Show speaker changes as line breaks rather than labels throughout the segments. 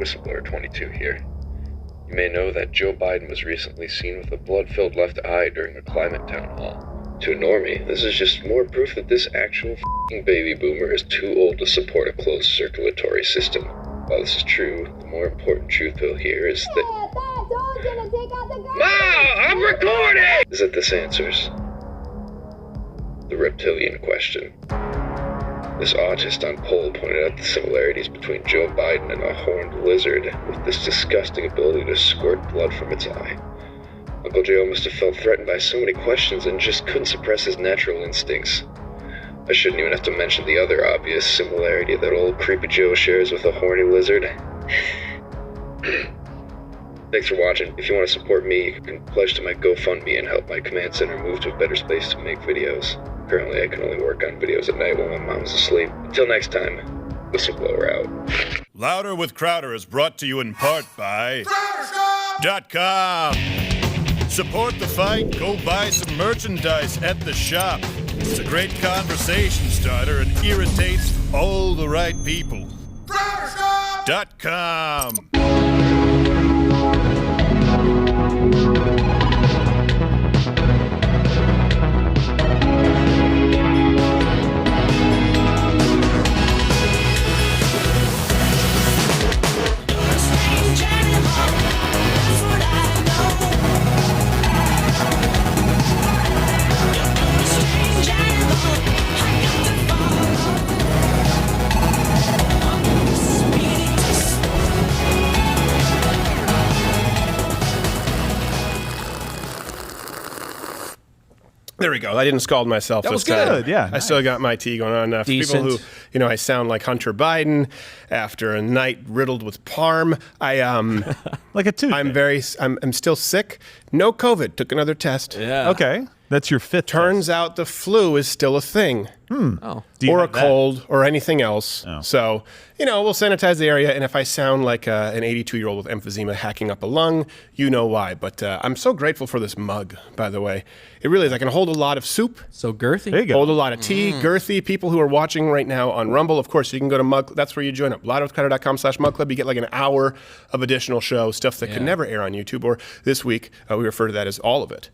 Whistleblower 22 here. You may know that Joe Biden was recently seen with a blood-filled left eye during a climate town hall. To a normie, this is just more proof that this actual f***ing baby boomer is too old to support a closed circulatory system. While this is true, the more important truth we'll hear is that... Ma! I'm recording! Is that this answers the reptilian question. This autist on poll pointed out the similarities between Joe Biden and a horned lizard with this disgusting ability to squirt blood from its eye. Uncle Joe must have felt threatened by so many questions and just couldn't suppress his natural instincts. I shouldn't even have to mention the other obvious similarity that old Creepy Joe shares with a horny lizard. Thanks for watching. If you want to support me, you can pledge to my GoFundMe and help my command center move to a better space to make videos. Currently, I can only work on videos at night while my mom's asleep. Until next time, Whistleblower out.
Louder with Crowder is brought to you in part by .com. Support the fight, go buy some merchandise at the shop. It's a great conversation starter and irritates all the right people. .com.
There we go. I didn't scald myself
That
this
was
time.
good, yeah,
I
nice.
still got my tea going on. For people
Decent.
who, I sound like Hunter Biden after a night riddled with parm.
Like a tooth.
I'm still sick. No COVID. Took another test.
Yeah.
Okay. That's your fifth
Turns out the flu is still a thing.
Oh.
Do you
Or a
have that?
cold or anything else.
Oh.
So, we'll sanitize the area. And if I sound like an 82-year-old with emphysema hacking up a lung, you know why. But I'm so grateful for this mug, by the way. It really is. I can hold a lot of soup.
So girthy.
There you go.
Hold a lot of tea, girthy. People who are watching right now on Rumble, of course, you can go to Mug. That's where you join up. louderwithcrowder.com/Mug Club. You get like an hour of additional show, stuff that could never air on YouTube. Or this week, we refer to that as all of it.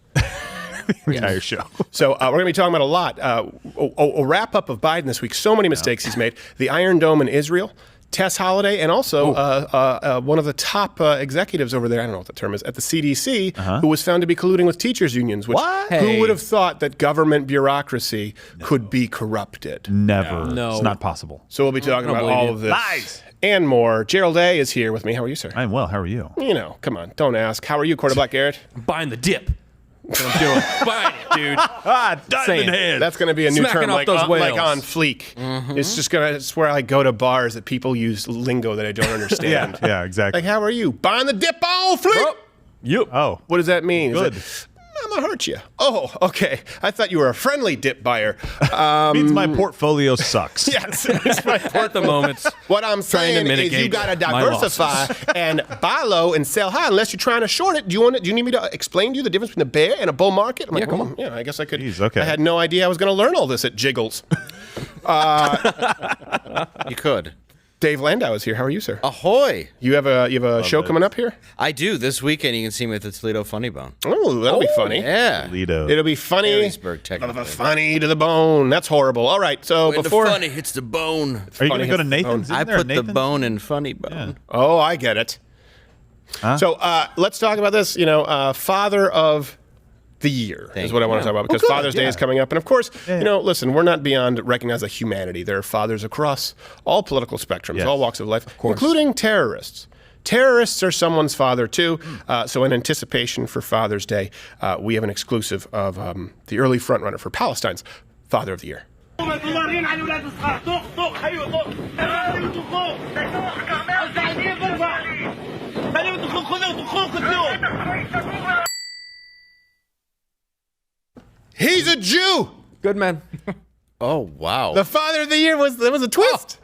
Entire show.
So we're going to be talking about a lot. A wrap-up of Biden this week. So many mistakes he's made. The Iron Dome in Israel, Tess Holliday, and also one of the top executives over there, I don't know what the term is, at the CDC, who was found to be colluding with teachers' unions. Which,
What?
Who
Hey.
would have thought that government bureaucracy could be corrupted?
Never.
No.
It's not possible.
So we'll be talking about
believe
all
you.
of this.
Lies.
And more. Gerald A. is here with me. How are you, sir?
I'm well. How are you?
Come on. Don't ask. How are you, Quarter Black Garrett?
Buying the dip. That's what I'm doing. Buying it, dude.
Diamond head.
That's going to be a new
Smacking
term,
off
like
those
on,
whales.
on fleek. It's where I go to bars that people use lingo that I don't understand.
Yeah, exactly.
Like, how are you? Buying the dip on fleek?
Oh, yep.
Oh,
What does that mean? Is
Good.
it, I'm going to hurt you. Oh, okay. I thought you were a friendly dip buyer.
means my portfolio sucks.
Yes. It's my
At the moment.
What I'm
Trying to
saying is you
mitigate
got to
my
diversify and buy low and sell high unless you're trying to short it. Do you need me to explain to you the difference between a bear and a bull market? I'm like,
come on.
Yeah, I guess I could.
Jeez, okay.
I had no idea I was going to learn all this at Jiggles.
You could.
Dave Landau is here. How are you, sir?
Ahoy!
You have a show coming up here?
I do. This weekend you can see me at the Toledo Funny Bone.
Oh, that'll be funny.
Yeah.
Lido.
It'll be funny.
Harrisburg, technically.
Funny to the bone. That's horrible. All right, so
When
before
the funny hits the bone.
Are you going
funny
to go to
hits the
Nathan's?
I
Isn't there a
put the
Nathan's?
bone in funny bone.
Oh, I get it. So let's talk about this. Father of the year is what I want to talk about because
good,
Father's Day
yeah.
is coming up. And of course, listen, we're not beyond recognizing humanity. There are fathers across all political spectrums,
Yes.
all walks of life, including terrorists. Terrorists are someone's father, too. So in anticipation for Father's Day, we have an exclusive of the early frontrunner for Palestine's Father of the Year. He's a Jew!
Good man.
Oh, wow.
The Father of the Year was a twist.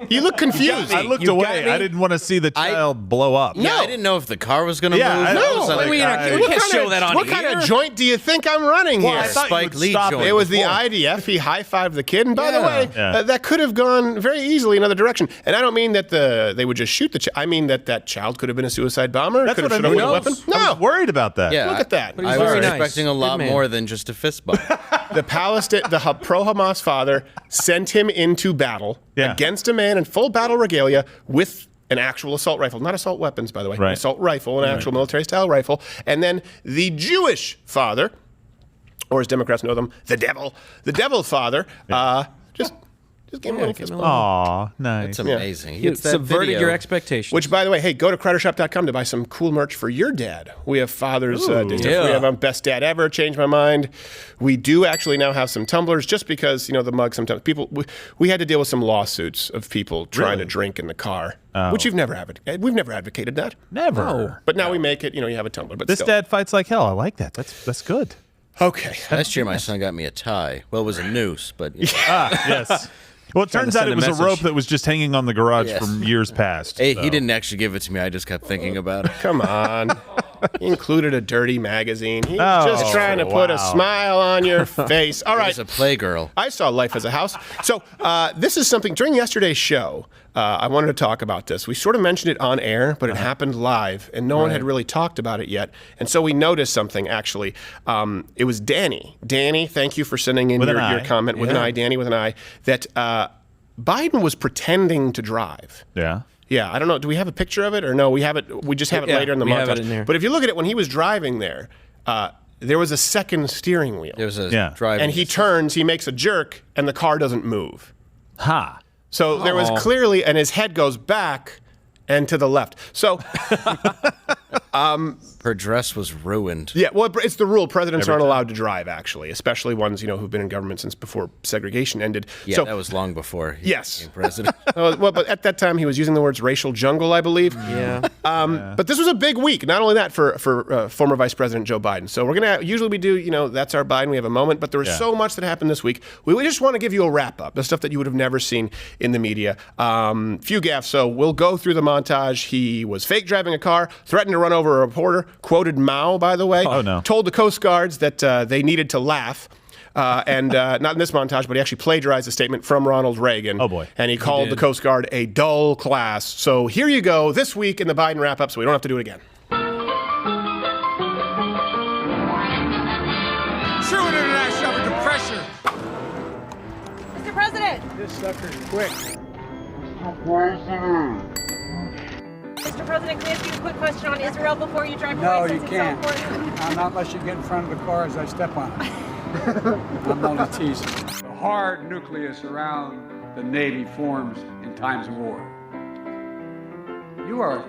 You look confused.
I looked
You got
away.
me?
I didn't want to see the child blow up.
Yeah, I didn't know if the car was going to
Yeah,
move.
I-
I
no.
was like,
we can't show that on
What
here.
kind of joint do you think I'm running
Well,
here?
I thought you
Spike
would
Lee
stop
joint.
It was the
before.
IDF. He high-fived the kid. And by the
Yeah.
way,
Yeah.
that could have gone very easily another direction. And I don't mean that they would just shoot the child. I mean that child could have been a suicide bomber.
That's
could
what
have
I
shot
mean.
with a
I
weapon.
was
No.
worried about that.
Yeah,
Look at that.
But
I
he's
was
very nice.
expecting a
Good
lot
man.
more than just a fist bump.
The pro-Hamas father sent him into battle
Yeah.
against a man in full battle regalia with an actual assault rifle. Not assault weapons, by the way.
Right.
An assault rifle, an actual military-style rifle. And then the Jewish father, or as Democrats know them, the devil father, just gave him a little fist bump.
Aw, nice.
It's amazing. He
You
gets that
subverted
video.
your expectations.
Which, by the way, hey, go to CrowderShop.com to buy some cool merch for your dad. We have Father's Day stuff.
yeah.
We have Best Dad Ever, Changed My Mind. We do actually now have some tumblers just because, the mug sometimes we had to deal with some lawsuits of people trying to drink in the car, which we've never advocated. We've never advocated that.
Never.
But now we make it, you have a tumbler. But
This
still.
dad fights like hell. I like that. That's good.
Okay.
Last year, my son got me a tie. Well, it was a noose, but
Yes. Well, it turns out
send
it
a
was a
message.
rope that was just hanging on the garage
Yes.
from years past.
hey,
so.
he didn't actually give it to me. I just kept thinking about it.
Come on. He included a dirty magazine. He's
Oh,
just trying to put a
wow.
smile on your face. All
It
right.
was a playgirl.
I saw Life as a House. So this is something, during yesterday's show, I wanted to talk about this. We sort of mentioned it on air, but it happened live, and no one had really talked about it yet. And so we noticed something, actually. It was Danny. Danny, thank you for sending in
With an
your
I.
comment, with an I, Danny with an I, that Biden was pretending to drive.
Yeah.
Yeah, I don't know. Do we have a picture of it or no? We have it. We just have it
Yeah,
later in the
we
montage.
have it in there.
But if you look at it, when he was driving there was a second steering wheel.
There was a
Yeah.
driving.
And he turns, he makes a jerk, and the car doesn't move.
Ha.
So there was clearly, and his head goes back and to the left. So,
Her dress was ruined.
yeah, well, it's the rule. Presidents aren't allowed to drive, actually, especially ones, who've been in government since before segregation ended.
Yeah,
so,
that was long before he
Yes.
became president.
well, but at that time, he was using the words racial jungle, I believe.
yeah.
But this was a big week. Not only that, for former Vice President Joe Biden. So we're going to, usually we do, that's our Biden. We have a moment. But there was so much that happened this week. We just want to give you a wrap up, the stuff that you would have never seen in the media. Few gaffes. So we'll go through the montage. He was fake driving a car, threatened to run over a reporter, quoted Mao, by the way.
Oh, no.
Told the Coast Guards that they needed to laugh. And not in this montage, but he actually plagiarized a statement from Ronald Reagan.
Oh, boy.
And he called the Coast Guard a dull class. So here you go, this week in the Biden wrap-up, so we don't have to do it again.
True international under pressure.
Mr. President!
This sucker's quick.
Mr. President, can I ask you a quick question on Israel before you drive
No,
away
you
since
can't.
it's so important?
Not unless you get in front of the car as I step on it. I'm only teasing. The hard nucleus around the Navy forms in times of war. You're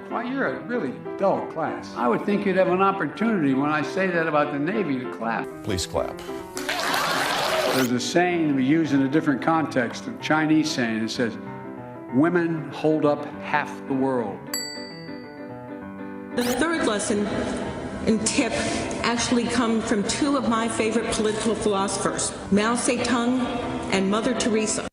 a really dull class. I would think you'd have an opportunity when I say that about the Navy to clap.
Please clap.
There's a saying we use in a different context, a Chinese saying. It says, women hold up half the world.
The third lesson and tip actually come from two of my favorite political philosophers, Mao Zedong and Mother Teresa.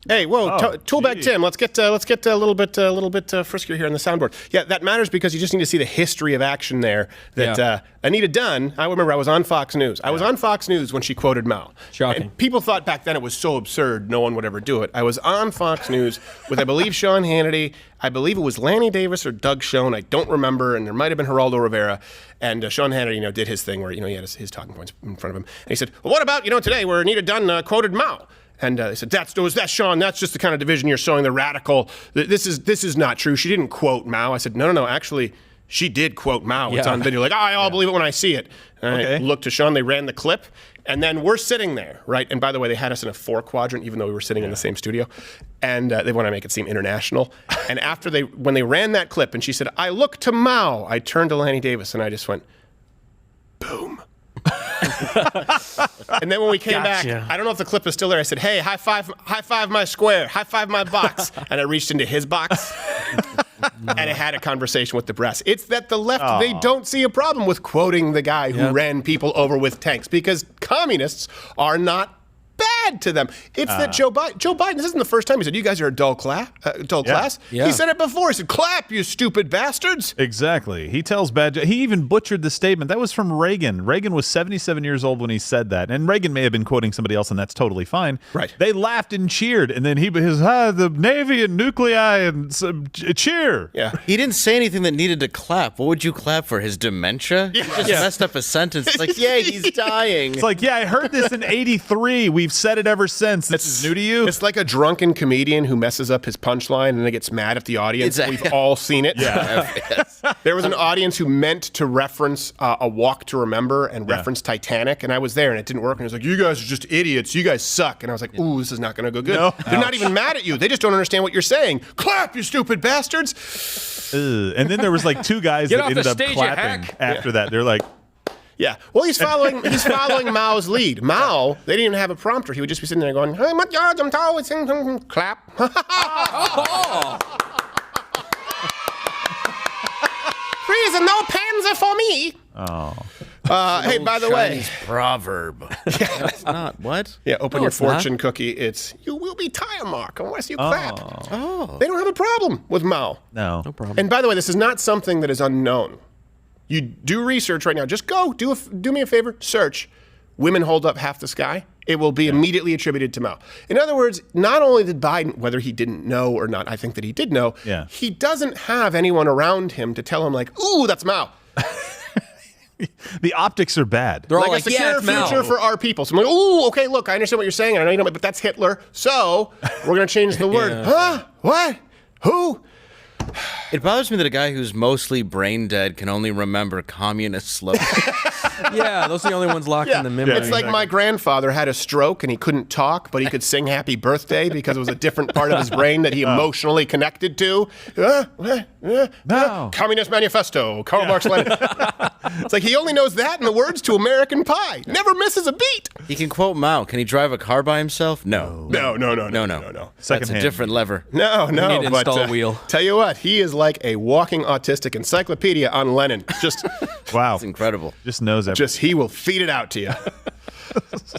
Hey, whoa, Toolbag
gee.
Tim, let's get a little bit friskier here on the soundboard. Yeah, that matters because you just need to see the history of action there. That Anita Dunn, I remember I was on Fox News. I was on Fox News when she quoted Mao.
Shocking.
And people thought back then it was so absurd, no one would ever do it. I was on Fox News with, I believe, Sean Hannity. I believe it was Lanny Davis or Doug Schoen. I don't remember, and there might have been Geraldo Rivera. And Sean Hannity, did his thing where, he had his talking points in front of him. And he said, well, what about, today where Anita Dunn quoted Mao? And they said, that's Sean, that's just the kind of division you're sowing, the radical. This is not true. She didn't quote Mao. I said, no, actually, she did quote Mao. It's
Yeah.
on video. Like, I'll believe it when I see it. And I looked to Sean, they ran the clip, and then we're sitting there, right? And by the way, they had us in a 4-quadrant, even though we were sitting in the same studio. And they want to make it seem international. And when they ran that clip, and she said, I look to Mao, I turned to Lanny Davis, and I just went, boom. And then when we came back, I don't know if the clip is still there. I said, hey, high five my square, high five my box. And I reached into his box and I had a conversation with the press. It's that the left, they don't see a problem with quoting the guy who ran people over with tanks because communists are not bad bad to them. It's that Joe Biden, this isn't the first time he said, you guys are a dull class.
Yeah.
He said it before. He said, clap, you stupid bastards.
Exactly. He tells bad. He even butchered the statement. That was from Reagan. Reagan was 77 years old when he said that, and Reagan may have been quoting somebody else, and that's totally fine.
Right.
They laughed and cheered, and then the Navy and nuclei and cheer.
Yeah.
He didn't say anything that needed to clap. What would you clap for? His dementia? He just messed up a sentence. It's like, yeah, he's dying.
It's like, yeah, I heard this in '83. We've said it ever since. This is new to you.
It's like a drunken comedian who messes up his punchline and then gets mad at the audience.
Exactly.
We've all seen it.
Yeah.
Yes.
There was an audience who meant to reference A Walk to Remember and reference Titanic, and I was there, and it didn't work. And he was like, you guys are just idiots. You guys suck. And I was like, ooh, this is not going to go good.
No.
They're not even mad at you. They just don't understand what you're saying. Clap, you stupid bastards.
And then there was like two guys
Get
that
off the
ended up
stage, you
clapping
hack.
after that. They're like,
Yeah. Well, he's following Mao's lead. Mao, they didn't even have a prompter. He would just be sitting there going, hey, my God, I'm always saying clap. Please, and no pens for me. Hey, by the way.
Chinese proverb. That's not what?
Yeah, open
No,
your
it's not.
fortune cookie. It's, you will be tire mark unless you clap.
Oh.
They don't have a problem with Mao.
no.
problem.
And by the way, this is not something that is unknown. You do research right now. Just go, do me a favor, search women hold up half the sky. It will be immediately attributed to Mao. In other words, not only did Biden, whether he didn't know or not, I think that he did know, he doesn't have anyone around him to tell him like, ooh, that's Mao.
The optics are bad.
They're all
Like a
like,
secure
yeah, it's Mao.
future for our people. So I'm like, ooh, okay, look, I understand what you're saying. I know you don't, but that's Hitler. So we're going to change the word. Huh? What? Who?
It bothers me that a guy who's mostly brain dead can only remember communist slogans.
Yeah, those are the only ones locked in the memory.
It's like my grandfather had a stroke and he couldn't talk, but he could sing happy birthday because it was a different part of his brain that he emotionally connected to.
No.
Communist Manifesto, Karl Marx Lenin. It's like he only knows that and the words to American Pie. Never misses a beat.
He can quote Mao. Can he drive a car by himself? No.
No.
That's
Secondhand.
a different lever.
No,
need to
but
install a wheel.
Tell you what, he is like a walking autistic encyclopedia on Lenin. Just
Wow.
It's incredible.
Just knows everything.
he will feed it out to you.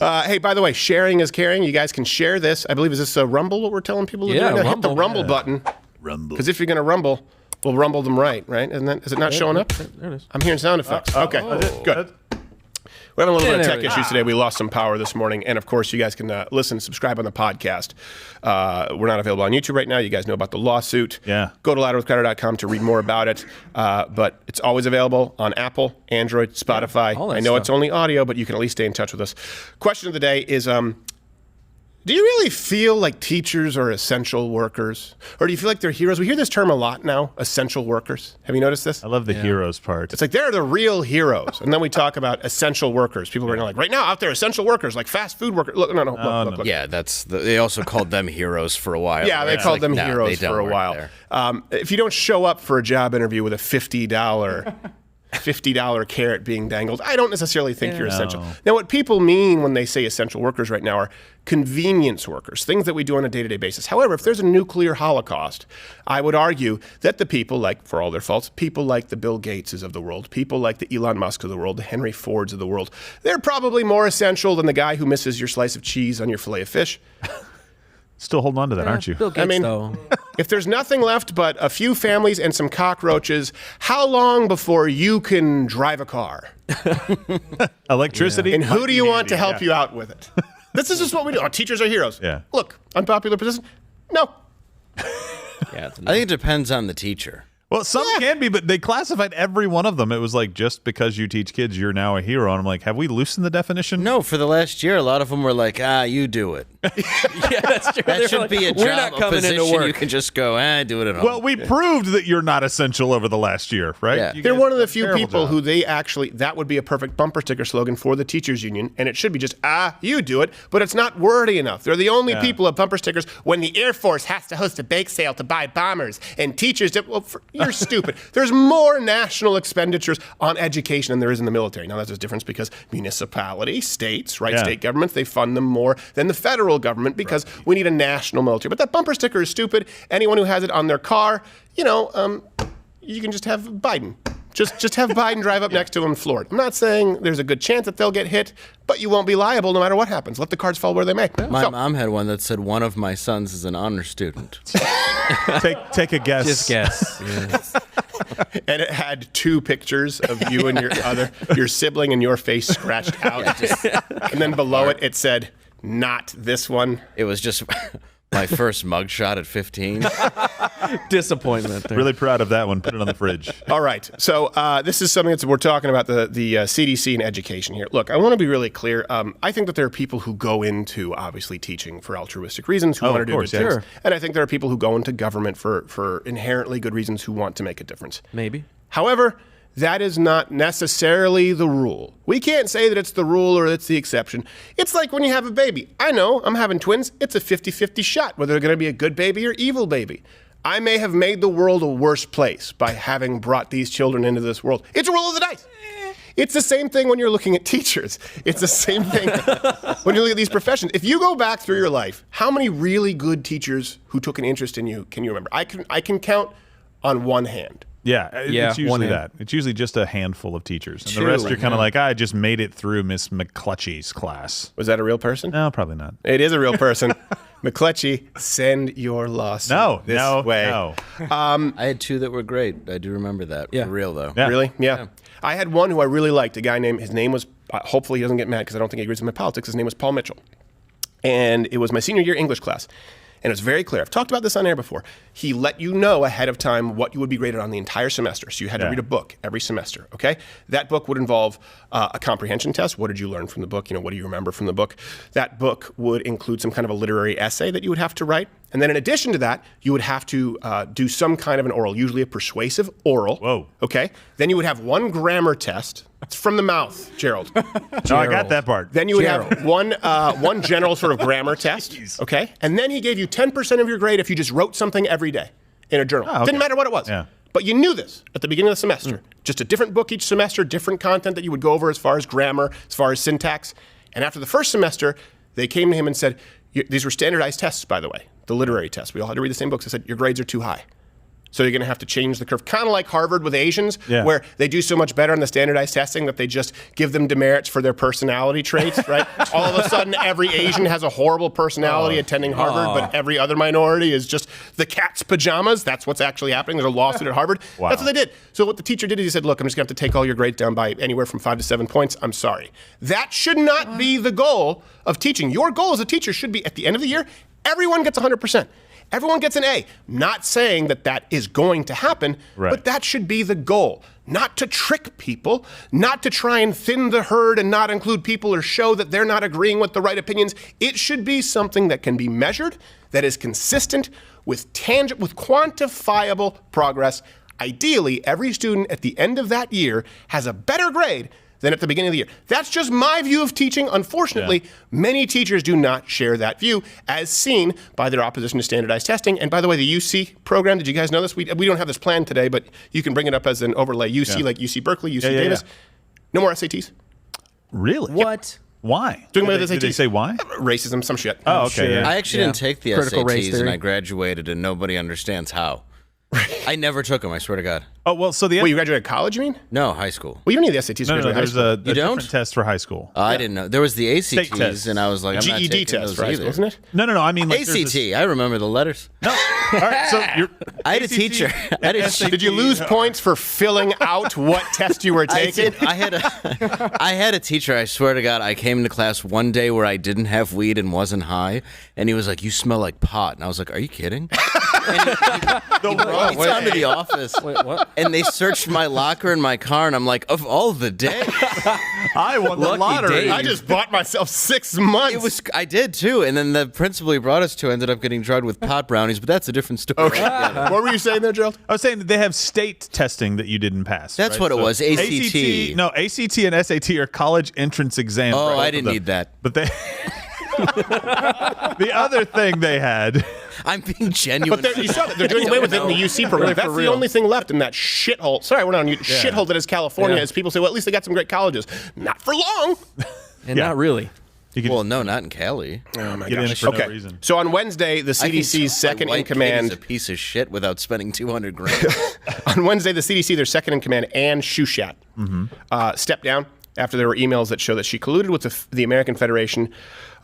Hey, by the way, sharing is caring. You guys can share this. I believe, is this a Rumble, what we're telling people to do?
Yeah,
Now, hit the
Rumble.
Rumble button.
Rumble.
Because if you're going to rumble, we'll rumble them right? Is it not showing up?
There it is.
I'm hearing sound effects. Okay, good. We're having a little bit of
there
tech
we go.
issues today. We lost some power this morning. And, of course, you guys can listen, subscribe on the podcast. We're not available on YouTube right now. You guys know about the lawsuit.
Yeah.
Go to louderwithcrowder.com to read more about it. But it's always available on Apple, Android, Spotify.
all that
I know
stuff.
it's only audio, but you can at least stay in touch with us. Question of the day is, do you really feel like teachers are essential workers? Or do you feel like they're heroes? We hear this term a lot now, essential workers. Have you noticed this?
I love the heroes part.
It's like they're the real heroes. And then we talk about essential workers. People are like, right now out there, essential workers, like fast food workers. Look, look.
Yeah, they also called them heroes for a while.
Yeah, they
It's
called
like,
them
no,
heroes
they don't
for a
work
while.
there.
If you don't show up for a job interview with a $50 carrot being dangled, I don't necessarily think you're essential. Now, what people mean when they say essential workers right now are convenience workers, things that we do on a day-to-day basis. However, if there's a nuclear holocaust, I would argue that the people, like, for all their faults, people like the Bill Gateses of the world, people like the Elon Musk of the world, the Henry Fords of the world, they're probably more essential than the guy who misses your slice of cheese on your fillet of fish.
Still holding on to that, aren't you?
Bill Gates,
I mean,
though.
if there's nothing left but a few families and some cockroaches, how long before you can drive a car?
Electricity.
And who
might
do you
be
want
handy,
to help
yeah.
you out with it? This is just what we do. Our teachers are heroes.
Yeah.
Look, unpopular position? No.
Yeah, it's
I think it depends on the teacher.
Well, some can be, but they classified every one of them. It was like, just because you teach kids, you're now a hero. And I'm like, have we loosened the definition?
No, for the last year, a lot of them were like, you do it.
yeah, that's true.
That
They're
should
like,
be a
We're
job,
not
a
coming
position
into work.
you can just go, do it at home.
Well, we proved that you're not essential over the last year, right?
Yeah.
You
They're
guys
one of
did
the
a
few
terrible
people
job.
who that would be a perfect bumper sticker slogan for the teachers union, and it should be just, you do it, but it's not wordy enough. They're the only people of bumper stickers when the Air Force has to host a bake sale to buy bombers, and teachers, you're stupid. There's more national expenditures on education than there is in the military. Now, that's a difference because municipality, states, state governments, they fund them more than the federal government because we need a national military. But that bumper sticker is stupid. Anyone who has it on their car, you can just have Biden. Just have Biden drive up next to him and floor it. I'm not saying there's a good chance that they'll get hit, but you won't be liable no matter what happens. Let the cards fall where they may.
My mom had one that said one of my sons is an honor student.
Take a guess.
Just guess.
And it had 2 pictures of you and your sibling and your face scratched out. And then below it said, not this one.
It was just my first mugshot at 15.
Disappointment there.
Really proud of that one. Put it on the fridge.
All right. So this is something that we're talking about, the CDC and education here. Look, I want to be really clear. I think that there are people who go into, obviously, teaching for altruistic reasons, who want to do good things.
Sure.
And I think there are people who go into government for inherently good reasons who want to make a difference.
Maybe.
However, that is not necessarily the rule. We can't say that it's the rule or it's the exception. It's like when you have a baby. I know, I'm having twins. It's a 50-50 shot whether they're going to be a good baby or evil baby. I may have made the world a worse place by having brought these children into this world. It's a roll of the dice. It's the same thing when you're looking at teachers. It's the same thing when you look at these professions. If you go back through your life, how many really good teachers who took an interest in you can you remember? I can count on one hand.
Yeah, it's usually that. It's usually just a handful of teachers. And the rest you're kind of like, I just made it through Miss McClutchy's class.
Was that a real person?
No, probably not.
It is a real person. McClutchy, send your lawsuit this way.
No.
I had 2 that were great. I do remember that.
Yeah.
For real, though.
Yeah.
Really? Yeah. I had one who I really liked, his name was, hopefully he doesn't get mad because I don't think he agrees with my politics. His name was Paul Mitchell. And it was my senior year English class. And it was very clear. I've talked about this on air before. He let you know ahead of time what you would be graded on the entire semester. So you had to read a book every semester, okay? That book would involve a comprehension test. What did you learn from the book? What do you remember from the book? That book would include some kind of a literary essay that you would have to write. And then in addition to that, you would have to do some kind of an oral, usually a persuasive oral.
Whoa.
Okay? Then you would have one grammar test. It's from the mouth, Gerald.
No, I got that part.
Then you would have one general sort of grammar test, okay? And then he gave you 10% of your grade if you just wrote something every day in a journal.
Oh, okay.
Didn't matter what it was.
Yeah.
But you knew this at the beginning of the semester. Just a different book each semester, different content that you would go over as far as grammar, as far as syntax. And after the first semester, they came to him and said, these were standardized tests, by the way, the literary tests. We all had to read the same books. They said, your grades are too high. So you're going to have to change the curve, kind of like Harvard with Asians, where they do so much better in the standardized testing that they just give them demerits for their personality traits, right? All of a sudden, every Asian has a horrible personality attending Harvard, but every other minority is just the cat's pajamas. That's what's actually happening. There's a lawsuit at Harvard.
Wow.
That's what they did. So what the teacher did is he said, look, I'm just going to have to take all your grades down by anywhere from 5 to 7 points. I'm sorry. That should not be the goal of teaching. Your goal as a teacher should be, at the end of the year, everyone gets 100%. Everyone gets an A. Not saying that that is going to happen, but that should be the goal. Not to trick people, not to try and thin the herd and not include people or show that they're not agreeing with the right opinions. It should be something that can be measured, that is consistent, with quantifiable progress. Ideally, every student at the end of that year has a better grade than at the beginning of the year. That's just my view of teaching. Unfortunately, many teachers do not share that view, as seen by their opposition to standardized testing. And by the way, the UC program, did you guys know this? We don't have this planned today, but you can bring it up as an overlay. UC, like UC Berkeley, UC Davis. No more SATs.
Really?
What?
Why?
Doing away with
Did they say why?
Racism, some shit.
Oh, okay. Yeah.
I actually didn't take the
Critical race
SATs,
theory.
and I graduated, and nobody understands how. I never took them, I swear to God.
Oh, well, so the
Wait, you graduated college, you mean?
No, high school.
Well, you don't need the SATs to
no,
graduate high
there's
school.
a
You don't?
different test for high school.
I didn't know. There was the
State
ACTs,
test.
and I was like, I'm not
GED
taking
test
those
for high
either.
school, isn't it?
No, I mean like there's
ACT, I remember the letters.
No. All right, so you're
I had a
ACT
teacher. I had a
SAT.
Did you lose points for filling out what test you were taking?
I had a teacher, I swear to God, I came to class one day where I didn't have weed and wasn't high, and he was like, you smell like pot. And I was like, are you kidding? And he brought me down to the office, and they searched my locker and my car, and I'm like, of all the days.
I won the lottery.
Dave.
I just bought myself 6 months.
I did too, and then the principal he brought us to ended up getting drugged with pot brownies, but that's a different story.
Okay. What were you saying there, Gerald?
I was saying that they have state testing that you didn't pass.
That's
right?
what it
So
was, ACT.
No, ACT and SAT are college entrance exams.
Oh,
for both
I
of
didn't
them.
need that.
But they. The other thing they had.
I'm being genuine.
But you saw that they're doing away with it in the UC program. That's the only thing left in that shithole. Sorry, we're not on shithole that is California. As people say, well, at least they got some great colleges. Not for long.
And not really.
Well, no, not in Cali.
Oh my
Get in
gosh.
for no
Okay.
reason.
So on Wednesday, the CDC's second in command.
Is a piece of shit without spending $200,000.
On Wednesday, the CDC, their second in command, Ann Shushat, stepped down after there were emails that show that she colluded with the American Federation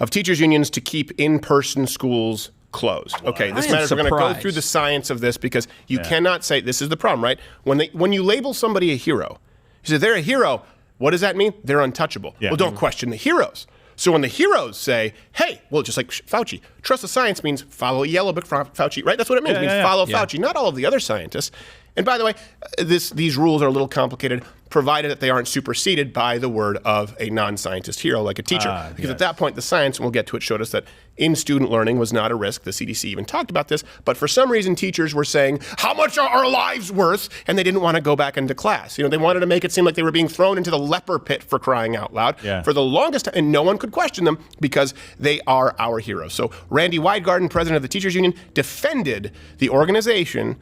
of Teachers Unions to keep in-person schools closed. Okay, this matters. We're going to go through the science of this because you cannot say, this is the problem, right? When you label somebody a hero, you say they're a hero, what does that mean? They're untouchable.
Yeah.
Well, don't question the heroes. So when the heroes say, hey, well, just like Fauci, trust the science means follow Yellow Book Fauci, right? That's what it means. It means follow Fauci, not all of the other scientists. And by the way, these rules are a little complicated, provided that they aren't superseded by the word of a non-scientist hero like a teacher. Because at that point, the science, and we'll get to it, showed us that in-student learning was not a risk. The CDC even talked about this. But for some reason, teachers were saying, how much are our lives worth? And they didn't want to go back into class. They wanted to make it seem like they were being thrown into the leper pit for crying out loud. For the longest time, and no one could question them because they are our heroes. So Randy Weingarten, president of the Teachers Union, defended the organization,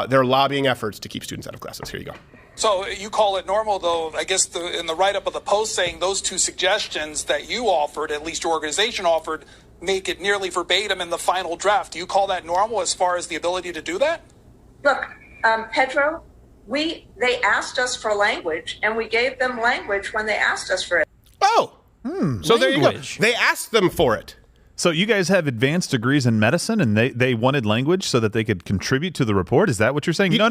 their lobbying efforts to keep students out of classes. Here you go.
So you call it normal, though, I guess in the write-up of the Post saying those two suggestions that you offered, at least your organization offered, make it nearly verbatim in the final draft. Do you call that normal as far as the ability to do that?
Look, Pedro, they asked us for language, and we gave them language when they asked us for it.
Oh, so there you go. They asked them for it.
So you guys have advanced degrees in medicine, and they wanted language so that they could contribute to the report? Is that what you're saying? No.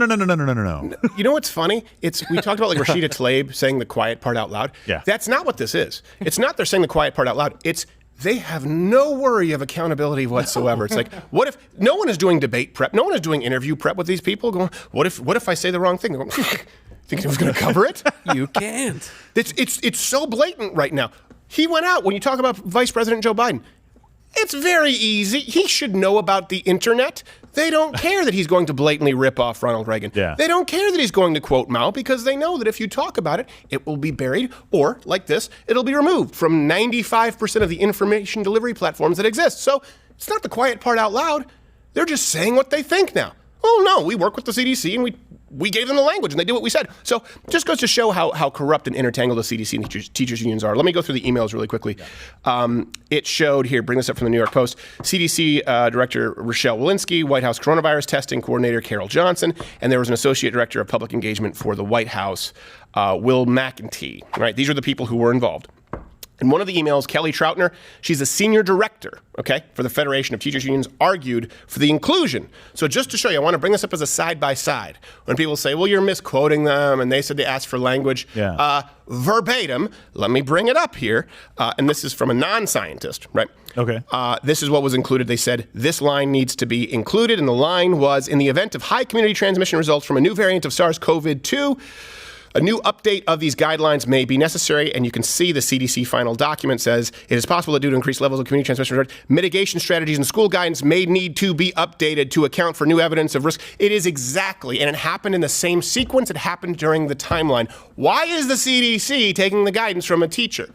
You know what's funny? We talked about like Rashida Tlaib saying the quiet part out loud.
Yeah.
That's not what this is. It's not they're saying the quiet part out loud. It's they have no worry of accountability whatsoever. It's like, what if no one is doing debate prep? No one is doing interview prep with these people going, what if I say the wrong thing? They're going, think it was going to cover it?
You can't.
It's so blatant right now. He went out when you talk about Vice President Joe Biden. It's very easy. He should know about the internet. They don't care that he's going to blatantly rip off Ronald Reagan.
Yeah.
They don't care that he's going to quote Mao because they know that if you talk about it, it will be buried or, like this, it'll be removed from 95% of the information delivery platforms that exist. So it's not the quiet part out loud. They're just saying what they think now. Oh, no, we work with the CDC and we gave them the language and they did what we said. So just goes to show how corrupt and intertangled the CDC and teachers unions are. Let me go through the emails really quickly. It showed here, bring this up from the New York Post, CDC Director Rochelle Walensky, White House Coronavirus Testing Coordinator Carol Johnson, and there was an Associate Director of Public Engagement for the White House, Will McEntee. Right? These are the people who were involved. In one of the emails, Kelly Troutner, she's a senior director, for the Federation of Teachers Unions, argued for the inclusion. So just to show you, I want to bring this up as a side-by-side. When people say, well, you're misquoting them, and they said they asked for language. Verbatim, let me bring it up here. And this is from a non-scientist, right?
Okay.
This is what was included. They said, this line needs to be included. And the line was, in the event of high community transmission results from a new variant of SARS-CoV-2, a new update of these guidelines may be necessary, and you can see the CDC final document says it is possible that due to increased levels of community transmission, mitigation strategies and school guidance may need to be updated to account for new evidence of risk. It is exactly, and it happened in the same sequence. It happened during the timeline. Why is the CDC taking the guidance from a teacher?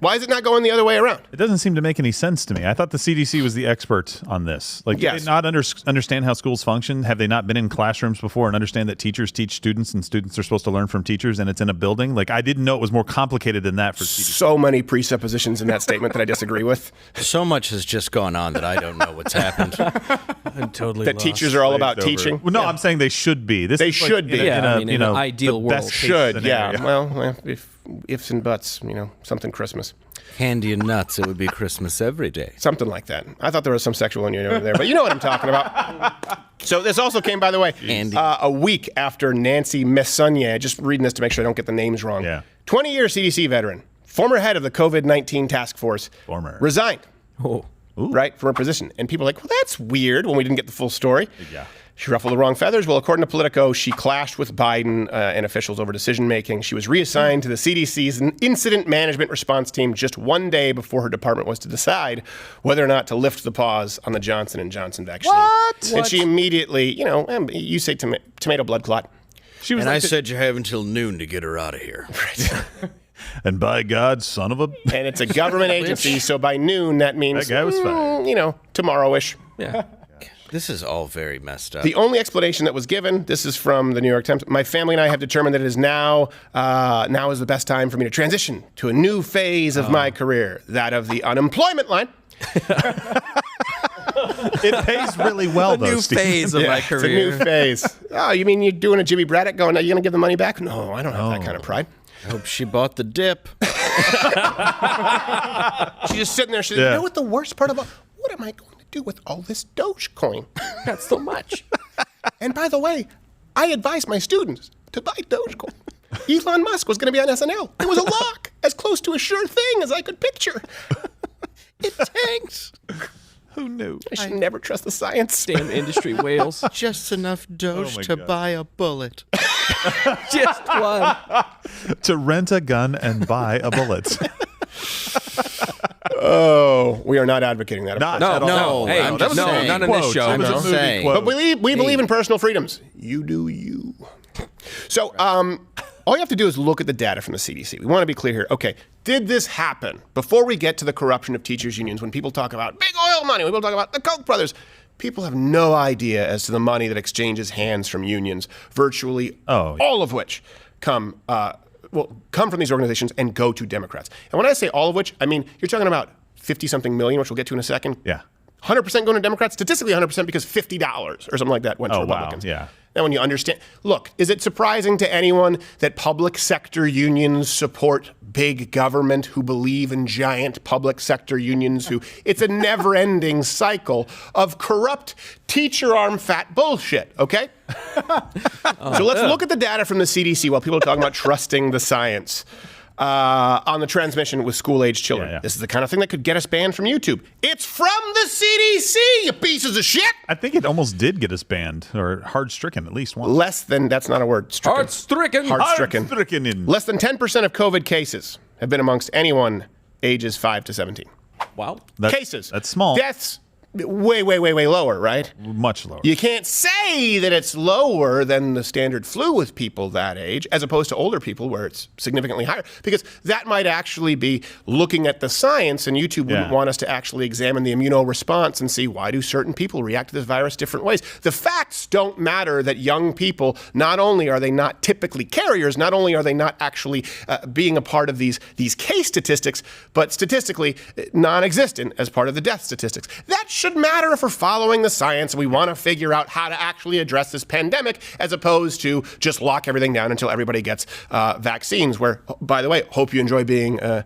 Why is it not going the other way around?
It doesn't seem to make any sense to me. I thought the CDC was the expert on this. Like, do they not understand how schools function? Have they not been in classrooms before and understand that teachers teach students and students are supposed to learn from teachers and it's in a building? Like, I didn't know it was more complicated than that for CDC.
So many presuppositions in that statement that I disagree with.
So much has just gone on that I don't know what's happened.
I'm totally
that
lost.
Teachers are all about teaching?
Well, no, I'm saying they should be.
They should be.
In an ideal world.
Should, yeah. Well, if ifs and buts, something Christmas.
Candy and nuts, it would be Christmas every day.
Something like that. I thought there was some sexual innuendo there, but you know what I'm talking about. So this also came, by the way, a week after Nancy Messonnier, just reading this to make sure I don't get the names wrong, 20-year CDC veteran, former head of the COVID-19 task force, resigned, right, from her position. And people are like, well, that's weird when we didn't get the full story.
Yeah.
She ruffled the wrong feathers. Well, according to Politico, she clashed with Biden and officials over decision-making. She was reassigned to the CDC's incident management response team just one day before her department was to decide whether or not to lift the pause on the Johnson & Johnson vaccine.
What?
And she immediately, you say tomato blood clot.
She was I said you have until noon to get her out of here.
Right.
And by God, son of a...
And it's a government agency, so by noon, that means,
that guy was fired.
tomorrow-ish.
Yeah.
This is all very messed up.
The only explanation that was given, this is from the New York Times, my family and I have determined that it is now is the best time for me to transition to a new phase of my career, that of the unemployment line.
It pays really well, though,
new
Steve.
phase of my career.
It's a new phase. Oh, you mean you're doing a Jimmy Braddock going, are you going to give the money back? No, I don't have that kind of pride.
I hope she bought the dip.
She's just sitting there. She's like, you know what the worst part about, what am I going to do with all this Dogecoin?
That's so much.
And by the way, I advise my students to buy Dogecoin. Elon Musk was going to be on SNL. It was a lock, as close to a sure thing as I could picture. It tanks.
Who knew?
I should never trust the science.
Damn industry whales.
Just enough Doge to buy a bullet.
Just one.
To rent a gun and buy a bullet.
Oh, we are not advocating that.
Not
No,
at all.
no. Hey,
I'm just saying.
not in this show.
I'm
It was a
just
movie
saying.
quote.
But we believe in personal freedoms. You do you. So, all you have to do is look at the data from the CDC. We want to be clear here. Okay, did this happen? Before we get to the corruption of teachers' unions, when people talk about big oil money, when people talk about the Koch brothers, people have no idea as to the money that exchanges hands from unions, virtually all of which come from these organizations and go to Democrats. And when I say all of which, I mean, you're talking about 50-something million, which we'll get to in a second.
Yeah.
100% going to Democrats, statistically 100% because $50 or something like that went to Republicans.
Wow. Yeah.
Now, when you understand, look, is it surprising to anyone that public sector unions support big government, who believe in giant public sector unions, it's a never-ending cycle of corrupt teacher arm fat bullshit, okay? So let's look at the data from the CDC while people are talking about trusting the science. On the transmission with school-age children.
Yeah.
This is the kind of thing that could get us banned from YouTube. It's from the CDC, you pieces of shit!
I think it almost did get us banned, or hard-stricken at least once.
Less than, that's not a word.
Hard-stricken.
Hard-stricken. Less than 10% of COVID cases have been amongst anyone ages 5 to 17.
Wow.
Cases.
That's small.
Deaths, way lower, right?
Much lower.
You can't say that it's lower than the standard flu with people that age, as opposed to older people where it's significantly higher, because that might actually be looking at the science, and YouTube wouldn't want us to actually examine the immunoresponse and see why do certain people react to this virus different ways. The facts don't matter that young people, not only are they not typically carriers, not only are they not actually being a part of these case statistics, but statistically non-existent as part of the death statistics. That should matter if we're following the science and we want to figure out how to actually address this pandemic, as opposed to just lock everything down until everybody gets vaccines. Where, by the way, hope you enjoy being the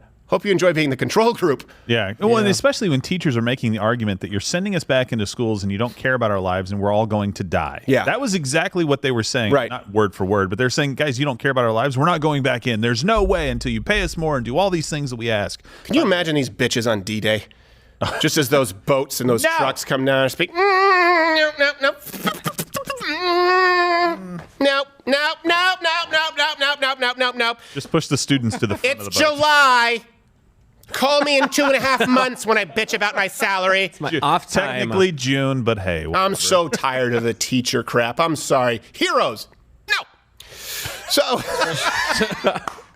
control group.
Yeah. Well, and especially when teachers are making the argument that you're sending us back into schools and you don't care about our lives and we're all going to die.
Yeah.
That was exactly what they were saying.
Right.
Not word for word, but they're saying, guys, you don't care about our lives. We're not going back in. There's no way until you pay us more and do all these things that we ask.
Can you imagine these bitches on D-Day? Just as those boats and those trucks come down and speak, no.
Just push the students to the front of the
It's
boat.
July. Call me in 2.5 months when I bitch about my salary.
It's my off time.
Technically June, but hey. Whatever.
I'm so tired of the teacher crap. I'm sorry. Heroes. No. So...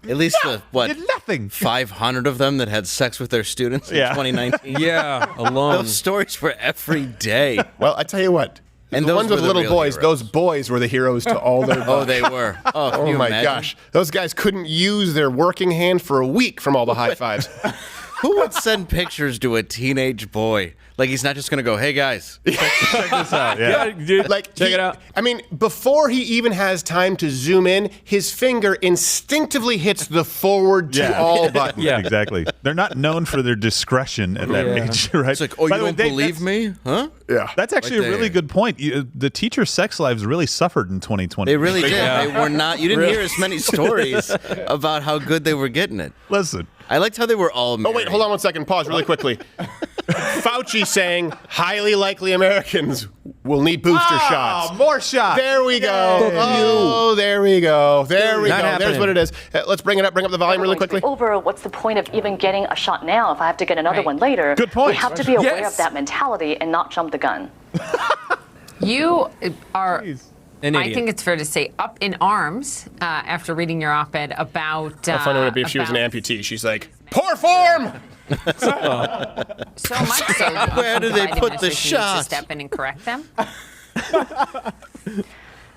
At least
did nothing.
500 of them that had sex with their students in 2019.
Yeah, alone.
Those stories were every day.
Well, I tell you what.
And
the
those
ones
were
with
the
little
real
boys,
heroes.
those boys were the heroes to all their
Oh, they were. Oh, can you
my
imagine?
gosh. Those guys couldn't use their working hand for a week from all the high fives.
Who would send pictures to a teenage boy? Like, he's not just going to go, hey, guys.
Check this out. Yeah.
Dude,
Like,
check it out.
I mean, before he even has time to zoom in, his finger instinctively hits the forward to all button.
Yeah, exactly. They're not known for their discretion at that age, right?
It's like, oh, you
By the way,
don't believe me? Huh?
Yeah.
That's actually a really good point. The teacher sex lives really suffered in 2020.
They really did.
Yeah.
They were not. You didn't hear as many stories about how good they were getting it.
Listen.
I liked how they were all married.
Oh, wait, hold on 1 second. Pause really quickly. Fauci saying highly likely Americans will need booster shots.
More shots.
There we go. Oh, there we go. There we go.
Not
There's
happening.
what it is. Let's bring it up. Bring up the volume really quickly.
Over, what's the point of even getting a shot now if I have to get another one later?
Good point.
We have to be aware
Yes.
of that mentality and not jump the gun.
You are,
An
I
idiot.
think it's fair to say, up in arms after reading your op-ed about...
How funny would it be if she was an amputee? She's like, poor form!
So much so.
Where do they
Biden
put the
administration needs
shot?
to step in and correct them.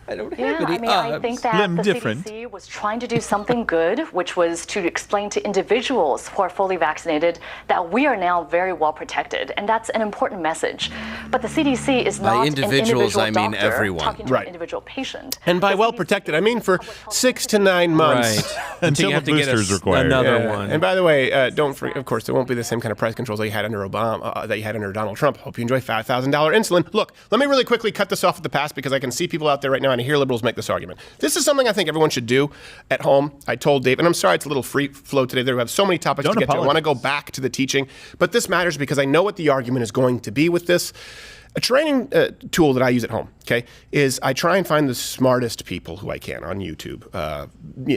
I don't
Yeah,
have any
I mean, I think that the
different.
CDC was trying to do something good, which was to explain to individuals who are fully vaccinated that we are now very well protected, and that's an important message. But the CDC is
By
not
individuals,
an
I
individual
mean
doctor
everyone.
talking to
Right.
an individual patient.
And by well protected, I mean for 6 to 9 months.
Right.
Until
you have
the
to get
booster's required.
another
Yeah.
one.
And by the way, don't forget, of course, there won't be the same kind of price controls that you had under Obama, that you had under Donald Trump. Hope you enjoy $5,000 insulin. Look, let me really quickly cut this off at the pass because I can see people out there right now and I hear liberals make this argument. This is something I think everyone should do at home. I told Dave, and I'm sorry it's a little free flow today. There have so many topics
Don't
to get to. I want to
apologize.
go back to the teaching, but this matters because I know what the argument is going to be with this. A training tool that I use at home, okay, is I try and find the smartest people who I can on YouTube.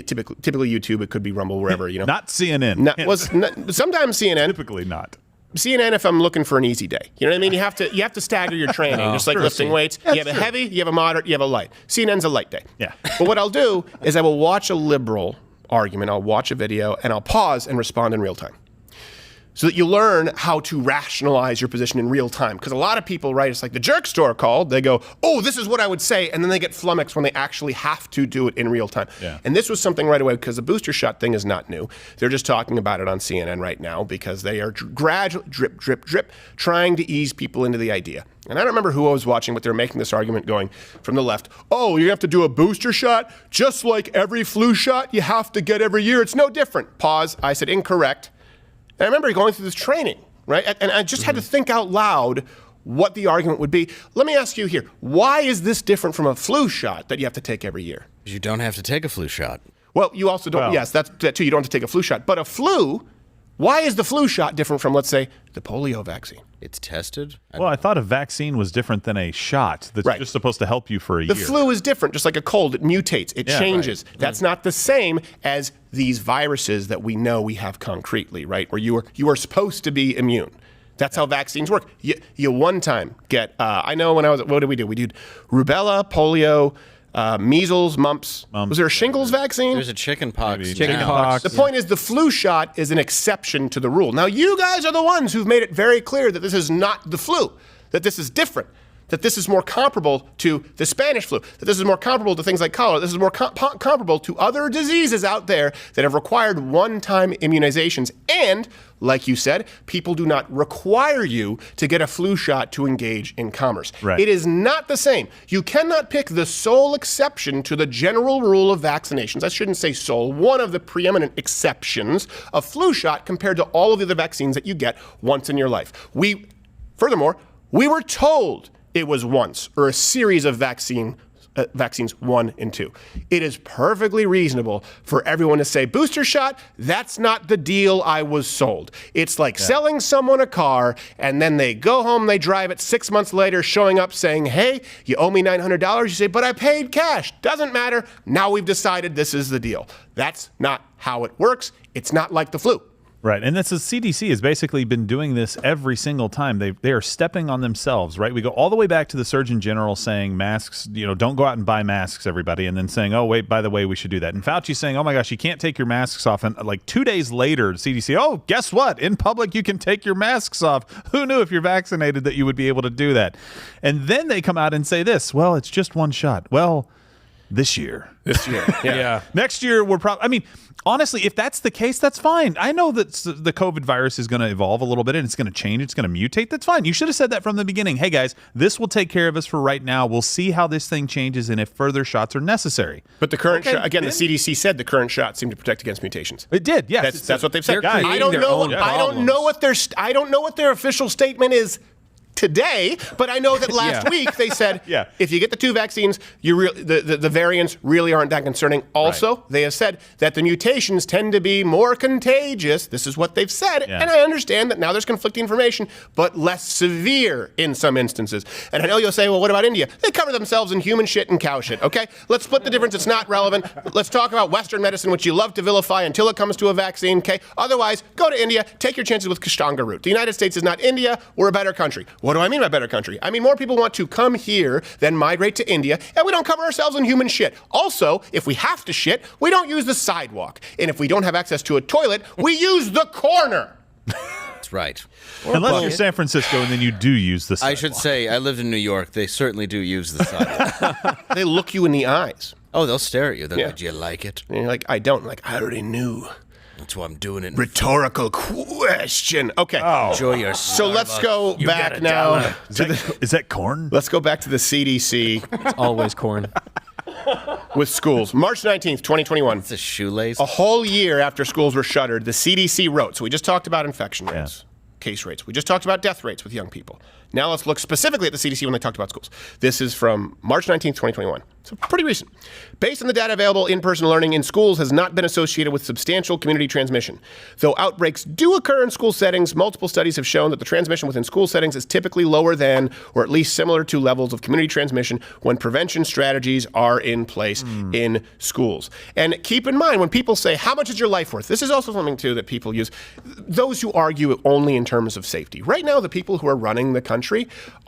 Typically YouTube, it could be Rumble, wherever, you know.
Not CNN.
Sometimes CNN.
Typically not.
CNN if I'm looking for an easy day. You know what I mean? You have to stagger your training, just like lifting weights. You have a heavy, you have a moderate, you have a light. CNN's a light day.
Yeah.
But what I'll do is I will watch a liberal argument, I'll watch a video, and I'll pause and respond in real time. So that you learn how to rationalize your position in real time. Because a lot of people, right, it's like the jerk store called, they go, oh, this is what I would say, and then they get flummoxed when they actually have to do it in real time.
Yeah.
And this was something right away, because the booster shot thing is not new. They're just talking about it on CNN right now, because they are gradually, drip, drip, drip, trying to ease people into the idea. And I don't remember who I was watching, but they're making this argument going from the left. Oh, you have to do a booster shot? Just like every flu shot you have to get every year. It's no different. Pause. I said incorrect. And I remember going through this training, right? And I just had to think out loud what the argument would be. Let me ask you here, why is this different from a flu shot that you have to take every year?
You don't have to take a flu shot.
Well, you also don't, yes, that too, you don't have to take a flu shot. But a flu, why is the flu shot different from, let's say, the polio vaccine?
It's tested.
Well, I thought a vaccine was different than a shot that's just supposed to help you for a year.
The flu is different, just like a cold. It mutates. It changes. Right. That's not the same as these viruses that we know we have concretely, right? Where you are supposed to be immune. That's how vaccines work. You one time get, I know when I was, what did we do? We did rubella, polio, measles, mumps. Was there a shingles vaccine?
There's a chicken pox.
The point is the flu shot is an exception to the rule. Now, you guys are the ones who've made it very clear that this is not the flu, that this is different, that this is more comparable to the Spanish flu, that this is more comparable to things like cholera, this is more comparable to other diseases out there that have required one-time immunizations. And, like you said, people do not require you to get a flu shot to engage in commerce.
Right.
It is not the same. You cannot pick the sole exception to the general rule of vaccinations. I shouldn't say sole. One of the preeminent exceptions of flu shot compared to all of the other vaccines that you get once in your life. Furthermore, we were told it was once, or a series of vaccines 1 and 2. It is perfectly reasonable for everyone to say, booster shot, that's not the deal I was sold. It's like selling someone a car, and then they go home, they drive it 6 months later, showing up saying, hey, you owe me $900. You say, but I paid cash. Doesn't matter. Now we've decided this is the deal. That's not how it works. It's not like the flu.
Right, and that's the CDC has basically been doing this every single time. They are stepping on themselves, right? We go all the way back to the Surgeon General saying masks, don't go out and buy masks, everybody, and then saying, oh, wait, by the way, we should do that. And Fauci saying, oh my gosh, you can't take your masks off. And like 2 days later, the CDC, oh, guess what? In public, you can take your masks off. Who knew if you're vaccinated that you would be able to do that? And then they come out and say this, well, it's just one shot. Well, this year.
Yeah.
Next year, we're probably, honestly, if that's the case, that's fine. I know that the COVID virus is going to evolve a little bit and it's going to change. It's going to mutate. That's fine. You should have said that from the beginning. Hey, guys, this will take care of us for right now. We'll see how this thing changes and if further shots are necessary.
But the current shot, again, the CDC said the current shot seemed to protect against mutations.
It did, yes.
That's what they've said.
They're
I don't know what their official statement is today, but I know that last week they said if you get the 2 vaccines, the variants really aren't that concerning. Also, they have said that the mutations tend to be more contagious. This is what they've said, and I understand that now there's conflicting information, but less severe in some instances. And I know you'll say, well, what about India? They cover themselves in human shit and cow shit, okay? Let's split the difference. It's not relevant. Let's talk about Western medicine, which you love to vilify until it comes to a vaccine, okay? Otherwise, go to India, take your chances with Kashtanga root. The United States is not India. We're a better country. What do I mean by better country? I mean more people want to come here than migrate to India, and we don't cover ourselves in human shit. Also, if we have to shit, we don't use the sidewalk. And if we don't have access to a toilet, we use the corner.
That's right.
Unless you're San Francisco and then you do use the sidewalk.
I should say, I lived in New York. They certainly do use the sidewalk.
They look you in the eyes.
Oh, they'll stare at you. They're like, do you like it?
And you're like, I don't. Like, I already knew.
That's why I'm doing it.
Rhetorical question. Okay.
Enjoy your
So let's go back now.
Is that corn?
Let's go back to the CDC.
It's always corn.
With schools. March 19th, 2021.
It's a shoelace.
A whole year after schools were shuttered, the CDC wrote. So we just talked about infection rates, case rates. We just talked about death rates with young people. Now let's look specifically at the CDC when they talked about schools. This is from March 19th, 2021. So pretty recent. Based on the data available, in-person learning in schools has not been associated with substantial community transmission. Though outbreaks do occur in school settings, multiple studies have shown that the transmission within school settings is typically lower than, or at least similar to, levels of community transmission when prevention strategies are in place in schools. And keep in mind, when people say, how much is your life worth? This is also something, too, that people use. Those who argue only in terms of safety. Right now, the people who are running the country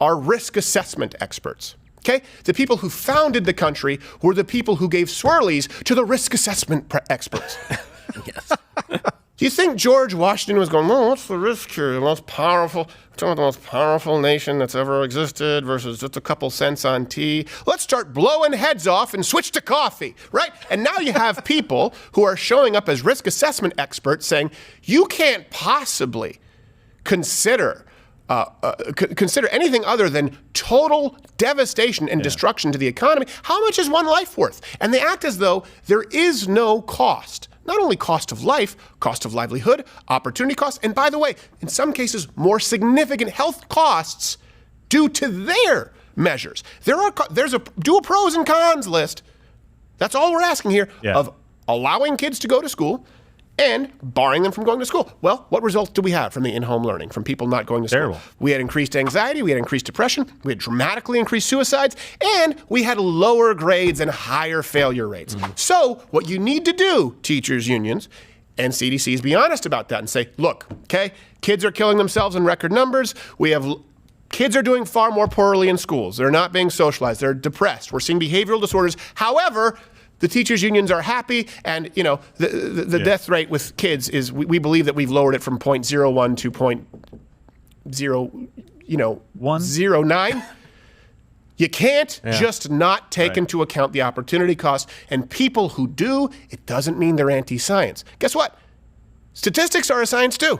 are risk assessment experts. Okay? The people who founded the country were the people who gave swirlies to the risk assessment experts.
Yes.
Do you think George Washington was going, oh, what's the risk here? The most powerful, we're talking about the most powerful nation that's ever existed versus just a couple cents on tea. Let's start blowing heads off and switch to coffee, right? And now you have people who are showing up as risk assessment experts saying, you can't possibly consider anything other than total devastation and destruction to the economy. How much is one life worth? And they act as though there is no cost. Not only cost of life, cost of livelihood, opportunity costs, and by the way, in some cases, more significant health costs due to their measures. There's a pros and cons list. That's all we're asking here of allowing kids to go to school and barring them from going to school. Well, what results do we have from the in-home learning, from people not going to school?
Terrible.
We had increased anxiety, we had increased depression, we had dramatically increased suicides, and we had lower grades and higher failure rates. So what you need to do, teachers' unions, and CDCs, be honest about that and say, look, okay, kids are killing themselves in record numbers. Kids are doing far more poorly in schools. They're not being socialized. They're depressed. We're seeing behavioral disorders. However, the teachers' unions are happy, and the death rate with kids is we believe that we've lowered it from 0.01 to 0.09. You can't just not take into account the opportunity cost. And people who do, it doesn't mean they're anti-science. Guess what? Statistics are a science too.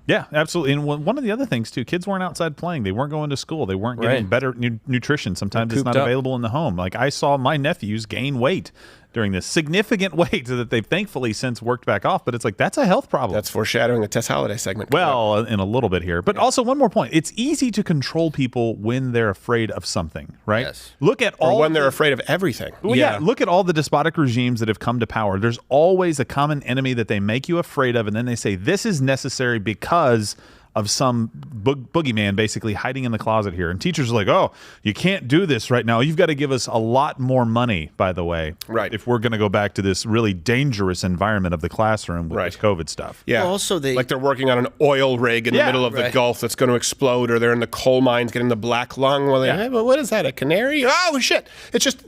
Yeah, absolutely. And one of the other things, too, kids weren't outside playing. They weren't going to school. They weren't getting better nutrition. Sometimes it's not available in the home. Like, I saw my nephews gain weight during this, significant weight that they've thankfully since worked back off. But it's like, that's a health problem.
That's foreshadowing the Tess Holliday segment.
Well, in a little bit here. But also, one more point. It's easy to control people when they're afraid of something, right?
Yes.
Look at when they're afraid of everything.
Well, look at all the despotic regimes that have come to power. There's always a common enemy that they make you afraid of, and then they say, this is necessary because of some boogeyman basically hiding in the closet here. And teachers are like, oh, you can't do this right now. You've got to give us a lot more money, by the way, if we're going to go back to this really dangerous environment of the classroom with this COVID stuff.
Yeah.
Well, also
like they're working on an oil rig in the middle of the Gulf that's going to explode, or they're in the coal mines getting the black lung. Well, hey, but what is that, a canary? Oh, shit. It's just,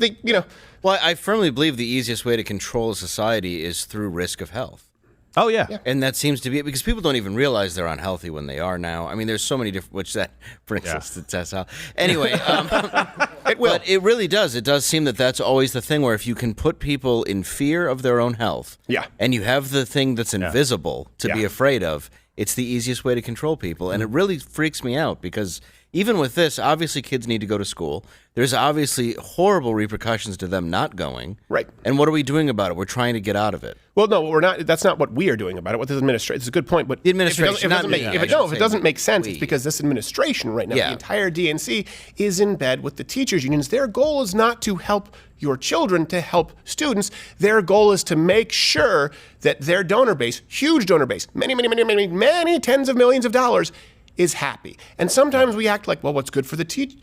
Well, I firmly believe the easiest way to control a society is through risk of health.
Oh, yeah.
And that seems to be it, because people don't even realize they're unhealthy when they are now. I mean, there's so many different, which that brings us to Tess. Anyway, it will. But it really does. It does seem that that's always the thing, where if you can put people in fear of their own health, and you have the thing that's invisible to be afraid of, it's the easiest way to control people. And it really freaks me out, because even with this, obviously kids need to go to school. There's obviously horrible repercussions to them not going.
Right.
And what are we doing about it? We're trying to get out of it.
Well, no, we're not. That's not what we are doing about it. What this administration, it's a good point, but
the administration,
if it doesn't make sense, it's because this administration right now, the entire DNC, is in bed with the teachers unions. Their goal is not to help your children, to help students. Their goal is to make sure that their donor base, huge donor base, many tens of millions of dollars, is happy. And sometimes we act like, well, what's good for the teachers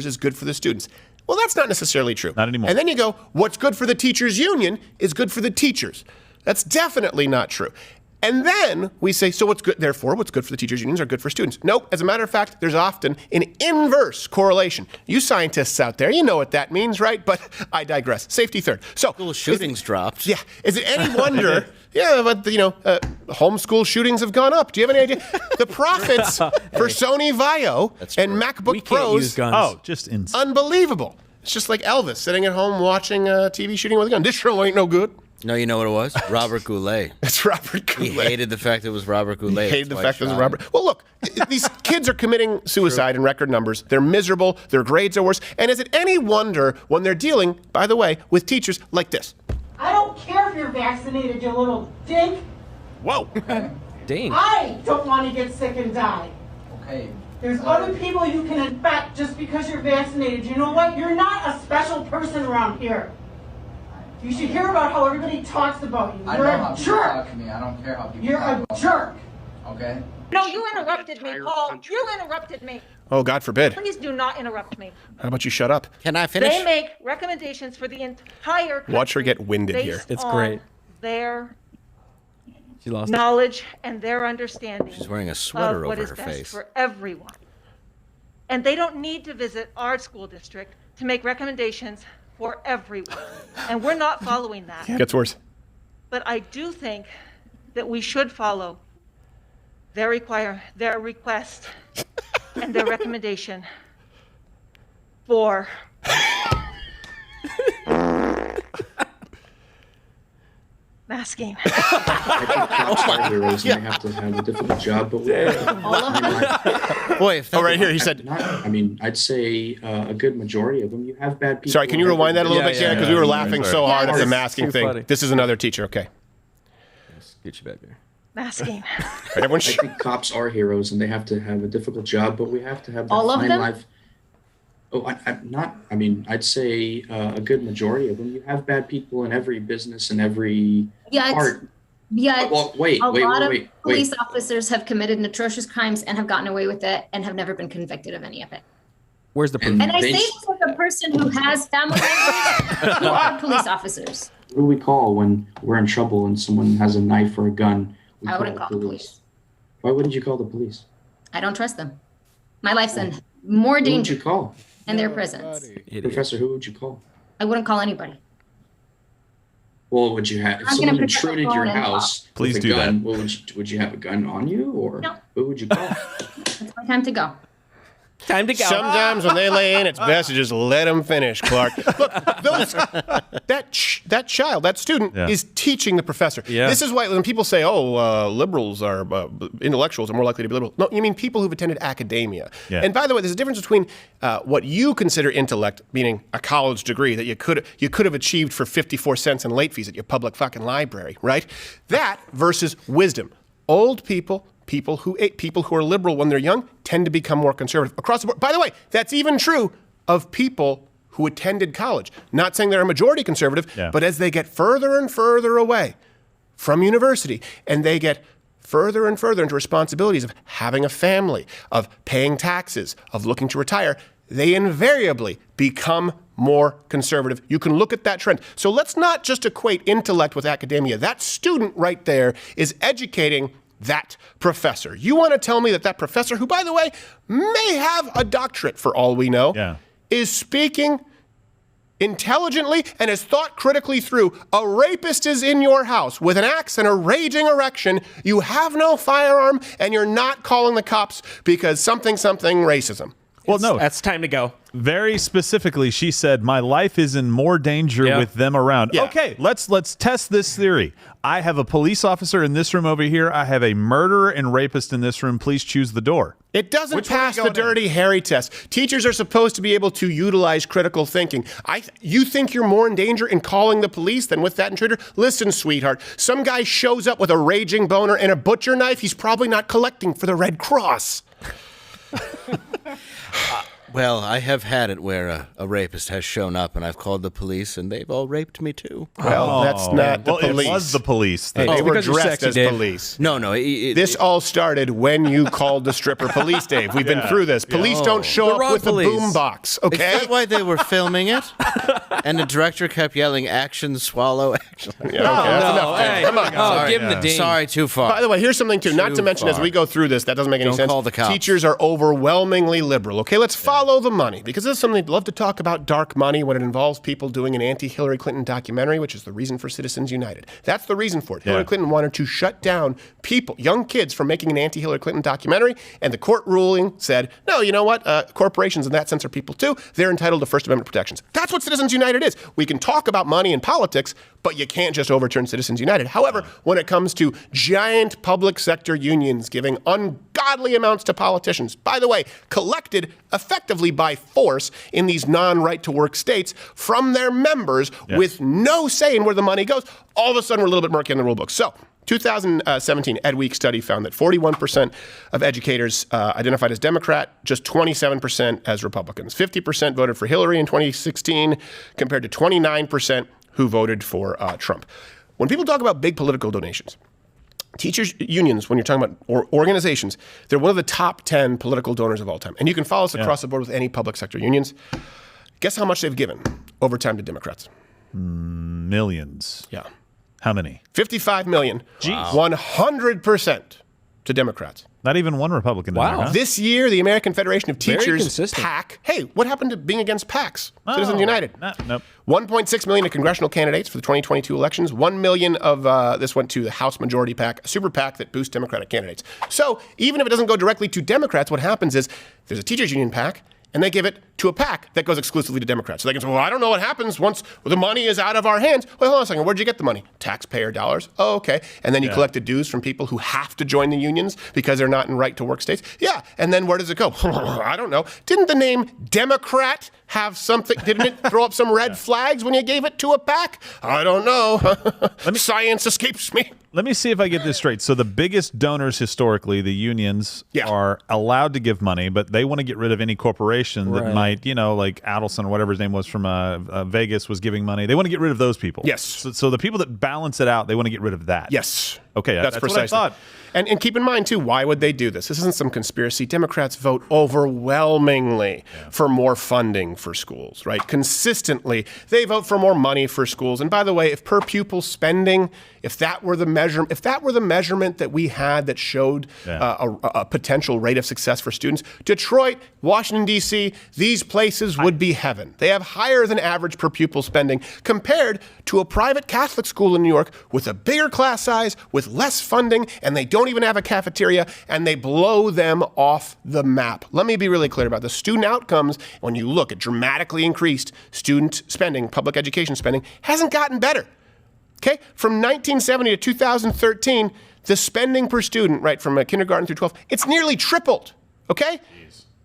is good for the students. Well, that's not necessarily true.
Not anymore.
And then you go, what's good for the teachers union is good for the teachers. That's definitely not true. And then we say, so what's good? Therefore, what's good for the teachers' unions are good for students. Nope. As a matter of fact, there's often an inverse correlation. You scientists out there, you know what that means, right? But I digress. Safety third. So
school shootings dropped.
Yeah. Is it any wonder? Yeah, but homeschool shootings have gone up. Do you have any idea? The profits for Sony Vaio and MacBook Pros.
Just insane.
Unbelievable. It's just like Elvis sitting at home watching a TV shooting with a gun. This show ain't no good.
No, you know what it was? Robert Goulet.
It's Robert Goulet.
He hated the fact it was Robert Goulet.
He hated the fact it was Robert. Well, look, these kids are committing suicide in record numbers. They're miserable. Their grades are worse. And is it any wonder when they're dealing, by the way, with teachers like this?
I don't care if you're vaccinated, you little dink.
Whoa.
Dang.
I don't want to get sick and die.
Okay.
There's other people you can infect just because you're vaccinated. You know what? You're not a special person around here. You should hear about how everybody talks about you. You're a jerk.
Talk to me. I don't care how people
You're
talk
a
about
jerk.
Me. Okay.
No, you interrupted me, Paul. You interrupted me.
Oh, God forbid.
Please do not interrupt me.
How about you shut up?
Can I finish?
They make recommendations for the entire country.
Watch her get winded here.
It's great.
Their
She lost
knowledge and their understanding.
She's wearing a sweater
of what
over
is
her
best
face.
for everyone. And they don't need to visit our school district to make recommendations for everyone. And we're not following that.
Gets worse.
But I do think that we should follow their request and their recommendation for masking.
I think cops are heroes and they have to have a difficult job, but
Boy,
right here, he said.
I'd say a good majority of them. You have bad people.
Sorry, can you rewind that a little bit, Shannon? Because we were laughing so hard at the masking
too
thing.
funny.
This is another teacher, okay.
Get you back there.
Masking.
Right, everyone
I think cops are heroes and they have to have a difficult job, but we have to have that
All of
fine
them?
life. Oh, I'd say a good majority of them. You have bad people in every business and every part. Well, wait,
a lot of police officers have committed atrocious crimes and have gotten away with it and have never been convicted of any of it.
Where's the proof?
And I say this as a person who has family members who are police officers.
Who do we call when we're in trouble and someone has a knife or a gun?
I wouldn't call the police.
Why wouldn't you call the police?
I don't trust them. My life's in more danger.
Who would you call?
And their prisons.
Professor, who would you call?
I wouldn't call anybody.
Well, would you have, if
I'm
someone
gonna protect
intruded
my
your
phone and
house
Please
with a
do
gun, well, would you have a gun on you, or who would you call?
It's my time to go.
Time to go.
Sometimes when they lay in, it's best to just let them finish, Clark. Look, that child, that student, is teaching the professor.
Yeah.
This is why when people say, liberals are, intellectuals are more likely to be liberal. No, you mean people who've attended academia.
Yeah.
And by the way, there's a difference between what you consider intellect, meaning a college degree that you could have achieved for 54 cents in late fees at your public fucking library, right? That versus wisdom. Old people who are liberal when they're young tend to become more conservative across the board. By the way, that's even true of people who attended college. Not saying they're a majority conservative, but as they get further and further away from university and they get further and further into responsibilities of having a family, of paying taxes, of looking to retire, they invariably become more conservative. You can look at that trend. So let's not just equate intellect with academia. That student right there is educating that professor. You want to tell me that professor, who, by the way, may have a doctorate for all we know, is speaking intelligently and has thought critically through, a rapist is in your house with an axe and a raging erection, you have no firearm, and you're not calling the cops because something racism.
Well, no.
That's time to go.
Very specifically, she said, my life is in more danger with them around.
Yeah.
Okay, let's test this theory. I have a police officer in this room over here. I have a murderer and rapist in this room. Please choose the door.
It doesn't pass the dirty Harry test. Teachers are supposed to be able to utilize critical thinking. You think you're more in danger in calling the police than with that intruder? Listen, sweetheart, some guy shows up with a raging boner and a butcher knife. He's probably not collecting for the Red Cross.
Well, I have had it where a rapist has shown up, and I've called the police, and they've all raped me too.
Well, that's not the police.
It was the police.
Hey, they were dressed as police.
No.
This all started when you called the stripper police, Dave. We've been through this. Police don't show up with a boom box, okay?
Is that why they were filming it? And the director kept yelling, "Action, swallow, action."
Yeah, okay, that's enough.
Hey,
Come on.
Sorry, give him the ding.
Sorry, too far.
By the way, here's something too. Not to mention, as we go through this, that doesn't make any
Don't
sense.
call the cops.
Teachers are overwhelmingly liberal. Okay, let's follow the money, because this is something they'd love to talk about, dark money, when it involves people doing an anti-Hillary Clinton documentary, which is the reason for Citizens United. That's the reason for it. Hillary Clinton wanted to shut down people, young kids, from making an anti-Hillary Clinton documentary, and the court ruling said, no, you know what? Corporations in that sense are people too. They're entitled to First Amendment protections. That's what Citizens United is. We can talk about money and politics, but you can't just overturn Citizens United. However, when it comes to giant public sector unions giving ungodly amounts to politicians, by the way, collected effectively by force in these non-right-to-work states from their members with no say in where the money goes, all of a sudden we're a little bit murky in the rule book. So, 2017 EdWeek study found that 41% of educators identified as Democrat, just 27% as Republicans. 50% voted for Hillary in 2016 compared to 29% who voted for Trump. When people talk about big political donations, teachers' unions, when you're talking about organizations, they're one of the top 10 political donors of all time. And you can follow us across the board with any public sector unions. Guess how much they've given over time to Democrats?
Millions.
Yeah.
How many?
55 million.
Jeez.
100% to Democrats.
Not even one Republican. Wow. There, huh?
This year, the American Federation of
Very
Teachers,
consistent.
PAC. Hey, what happened to being against PACs? Citizens United.
Nope.
1.6 million to congressional candidates for the 2022 elections. 1 million of this went to the House Majority PAC, a super PAC that boosts Democratic candidates. So even if it doesn't go directly to Democrats, what happens is there's a teachers union PAC, and they give it to a PAC that goes exclusively to Democrats. So they can say, well, I don't know what happens once the money is out of our hands. Well, hold on a second. Where'd you get the money? Taxpayer dollars. Oh, okay. And then you collected dues from people who have to join the unions because they're not in right-to-work states. Yeah. And then where does it go? I don't know. Didn't the name Democrat have something? Didn't it throw up some red flags when you gave it to a PAC? I don't know. Science escapes me.
Let me see if I get this straight. So the biggest donors historically, the unions, are allowed to give money, but they want to get rid of any corporation that might, like Adelson or whatever his name was from Vegas was giving money. They want to get rid of those people.
Yes.
So the people that balance it out, they want to get rid of that.
Yes.
Okay, that's
precisely
what I thought.
And keep in mind, too, why would they do this? This isn't some conspiracy. Democrats vote overwhelmingly for more funding for schools, right? Consistently, they vote for more money for schools. And by the way, if per pupil spending, if that were the measurement that we had that showed a potential rate of success for students, Detroit, Washington, D.C., these places would be heaven. They have higher than average per pupil spending compared to a private Catholic school in New York with a bigger class size, with less funding, and they don't even have a cafeteria, and they blow them off the map. Let me be really clear about this. Student outcomes, when you look at dramatically increased student spending, public education spending, hasn't gotten better. Okay? From 1970 to 2013, the spending per student, right, from kindergarten through 12, it's nearly tripled. Okay?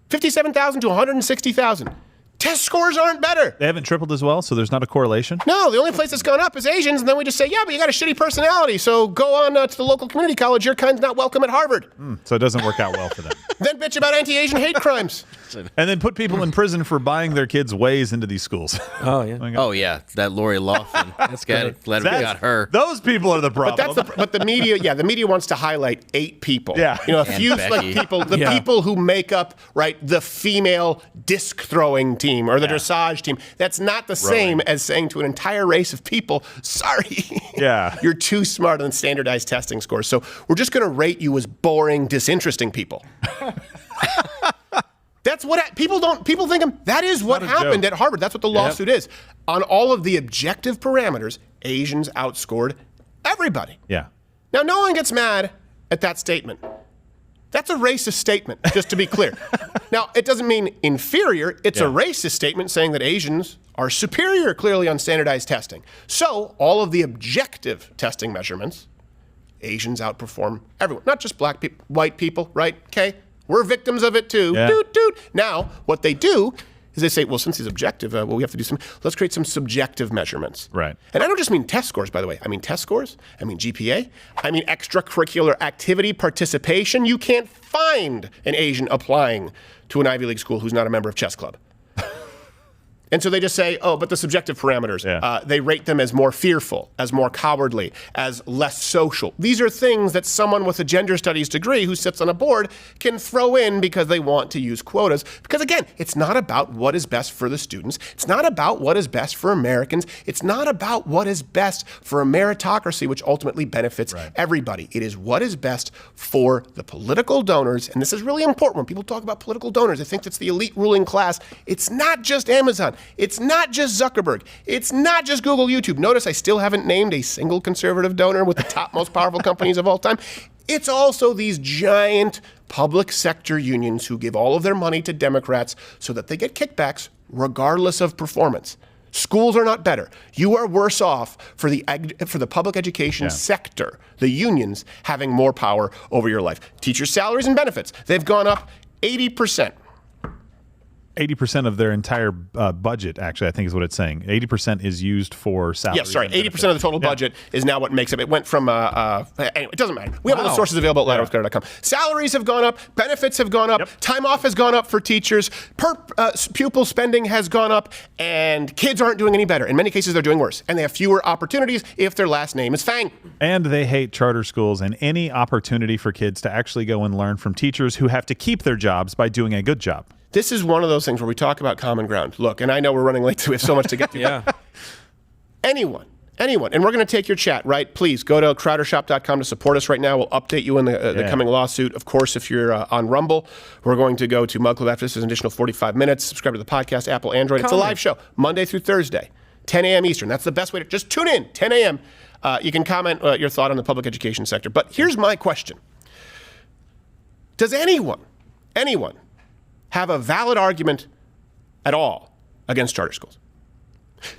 57,000 to 160,000. Test scores aren't better.
They haven't tripled as well, so there's not a correlation?
No, the only place that's gone up is Asians, and then we just say, yeah, but you got a shitty personality, so go on to the local community college. Your kind's not welcome at Harvard.
So it doesn't work out well for them.
Then bitch about anti-Asian hate crimes.
And then put people in prison for buying their kids' ways into these schools.
Oh, yeah.
Oh, yeah. That Lori Loughlin. That's good. Glad we got her.
Those people are the problem.
But the media, the media wants to highlight 8 people.
Yeah.
A few people, people who make up, right, the female disc throwing team or the dressage team. That's not the same as saying to an entire race of people, sorry, you're too smart on standardized testing scores. So we're just going to rate you as boring, disinteresting people. That's what people think that is what happened at Harvard. That's what the lawsuit is. On all of the objective parameters, Asians outscored everybody.
Yeah.
Now, no one gets mad at that statement. That's a racist statement, just to be clear. Now, it doesn't mean inferior. It's a racist statement saying that Asians are superior, clearly, on standardized testing. So, all of the objective testing measurements, Asians outperform everyone. Not just black people, white people, right? Okay? We're victims of it, too.
Yeah.
Doot, doot. Now, what they do is they say, well, since it's objective, we have to do let's create some subjective measurements.
Right.
And I don't just mean test scores, by the way. I mean test scores. I mean GPA. I mean extracurricular activity participation. You can't find an Asian applying to an Ivy League school who's not a member of chess club. And so they just say, oh, but the subjective parameters, they rate them as more fearful, as more cowardly, as less social. These are things that someone with a gender studies degree who sits on a board can throw in because they want to use quotas. Because again, it's not about what is best for the students. It's not about what is best for Americans. It's not about what is best for a meritocracy, which ultimately benefits everybody. It is what is best for the political donors. And this is really important. When people talk about political donors, they think it's the elite ruling class. It's not just Amazon. It's not just Zuckerberg. It's not just Google, YouTube. Notice I still haven't named a single conservative donor with the top most powerful companies of all time. It's also these giant public sector unions who give all of their money to Democrats so that they get kickbacks regardless of performance. Schools are not better. You are worse off for the public education sector, the unions having more power over your life. Teachers' salaries and benefits, they've gone up 80%.
80% of their entire budget, actually, I think is what it's saying. 80% is used for salaries.
Yes, sorry. 80% of the total budget is now what makes up. It went from, anyway, it doesn't matter. We have all the sources available at louderwithcrowder.com. Salaries have gone up. Benefits have gone up. Time off has gone up for teachers. Pupil spending has gone up. And kids aren't doing any better. In many cases, they're doing worse. And they have fewer opportunities if their last name is Fang.
And they hate charter schools and any opportunity for kids to actually go and learn from teachers who have to keep their jobs by doing a good job.
This is one of those things where we talk about common ground. Look, and I know we're running late, so we have so much to get to. Anyone, and we're going to take your chat, right? Please go to crowdershop.com to support us right now. We'll update you on the coming lawsuit. Of course, if you're on Rumble, we're going to go to Mug Club after this is an additional 45 minutes. Subscribe to the podcast, Apple, Android. It's a live show, Monday through Thursday, 10 a.m. Eastern. That's the best way to just tune in, 10 a.m. You can comment your thought on the public education sector. But here's my question. Does anyone have a valid argument at all against charter schools?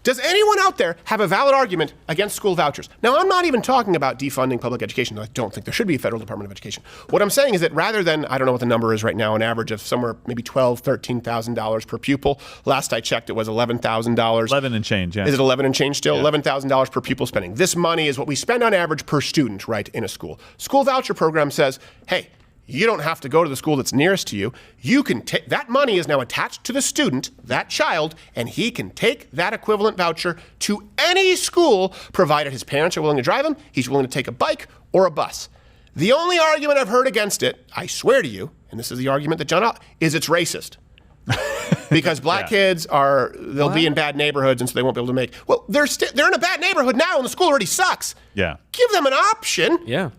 Does anyone out there have a valid argument against school vouchers? Now, I'm not even talking about defunding public education. I don't think there should be a federal Department of Education. What I'm saying is that rather than, I don't know what the number is right now, an average of somewhere maybe $12,000, $13,000 per pupil. Last I checked, it was $11,000.
11 and change, yeah.
Is it 11 and change still? $11,000 per pupil spending. This money is what we spend on average per student, right, in a school. School voucher program says, hey, you don't have to go to the school that's nearest to you. You can take that money is now attached to the student, that child, and he can take that equivalent voucher to any school, provided his parents are willing to drive him, he's willing to take a bike or a bus. The only argument I've heard against it, I swear to you, and this is the argument that John is it's racist. Because black kids they'll be in bad neighborhoods, and so they won't be able to make. Well, they're in a bad neighborhood now, and the school already sucks.
Yeah.
Give them an option.
Yeah.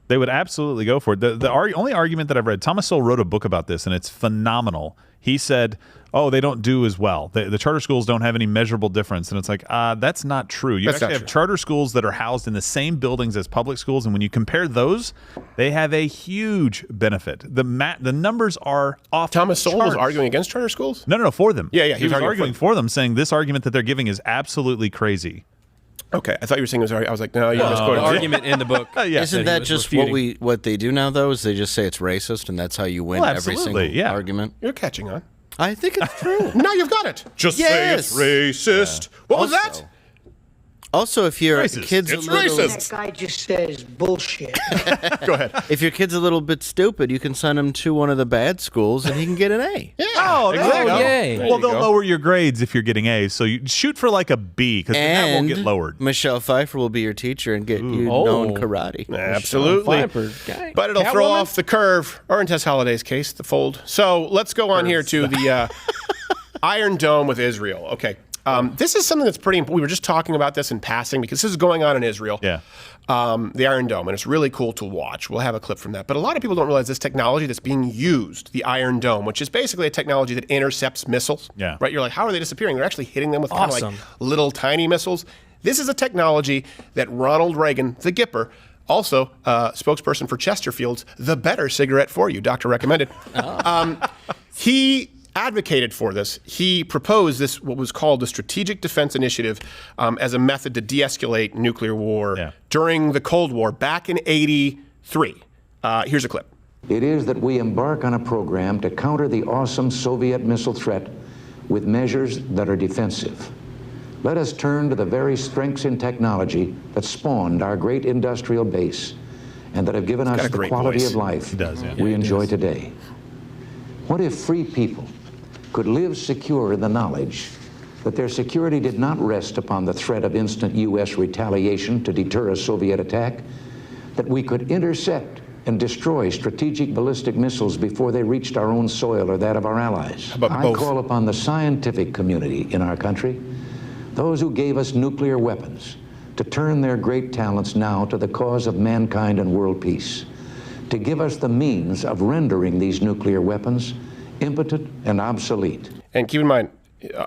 They would absolutely go for it. The only argument that I've read, Thomas Sowell wrote a book about this, and it's phenomenal. He said, oh, they don't do as well. The charter schools don't have any measurable difference. And it's like, that's not true. You actually have charter schools that are housed in the same buildings as public schools, and when you compare those, they have a huge benefit. The numbers are off
Thomas
the
Sowell
charts.
was arguing against charter schools?
No, for them.
Yeah,
he was arguing for them, saying this argument that they're giving is absolutely crazy.
Okay, I thought you were saying it was. I was like, no, you misquoted.
The argument in the book.
Isn't that just what they do now? Though, is they just say it's racist, and that's how you win every single argument.
You're catching on.
I think it's true.
Now you've got it. Just say it's racist. What was that?
Also, if your kid's
It's racist. That guy just says bullshit.
Go ahead.
If your kid's a little bit stupid, you can send him to one of the bad schools, and he can get an A.
Yeah.
Oh, exactly.
Yay.
Well, they'll lower your grades if you're getting A's. So you shoot for like a B, because that won't get lowered.
Michelle Pfeiffer will be your teacher and get you known karate.
Absolutely. But it'll throw off the curve, or in Tess Holliday's case, the fold. So let's go on here to the Iron Dome with Israel. Okay. This is something that's pretty important. We were just talking about this in passing because this is going on in Israel.
Yeah.
The Iron Dome, and it's really cool to watch. We'll have a clip from that. But a lot of people don't realize this technology that's being used, the Iron Dome, which is basically a technology that intercepts missiles.
Yeah.
Right? You're like, how are they disappearing? They're actually hitting them with kind of like little tiny missiles. This is a technology that Ronald Reagan, the Gipper, also spokesperson for Chesterfield's The Better Cigarette for You, doctor recommended. He advocated for this. He proposed this, what was called the Strategic Defense Initiative, as a method to de-escalate nuclear war during the Cold War back in '83. Here's a clip.
It is that we embark on a program to counter the awesome Soviet missile threat with measures that are defensive. Let us turn to the very strengths in technology that spawned our great industrial base and that have given us the quality of life we enjoy today. What if free people could live secure in the knowledge that their security did not rest upon the threat of instant U.S. retaliation to deter a Soviet attack, that we could intercept and destroy strategic ballistic missiles before they reached our own soil or that of our allies? I call upon the scientific community in our country, those who gave us nuclear weapons, to turn their great talents now to the cause of mankind and world peace, to give us the means of rendering these nuclear weapons impotent and obsolete.
And keep in mind,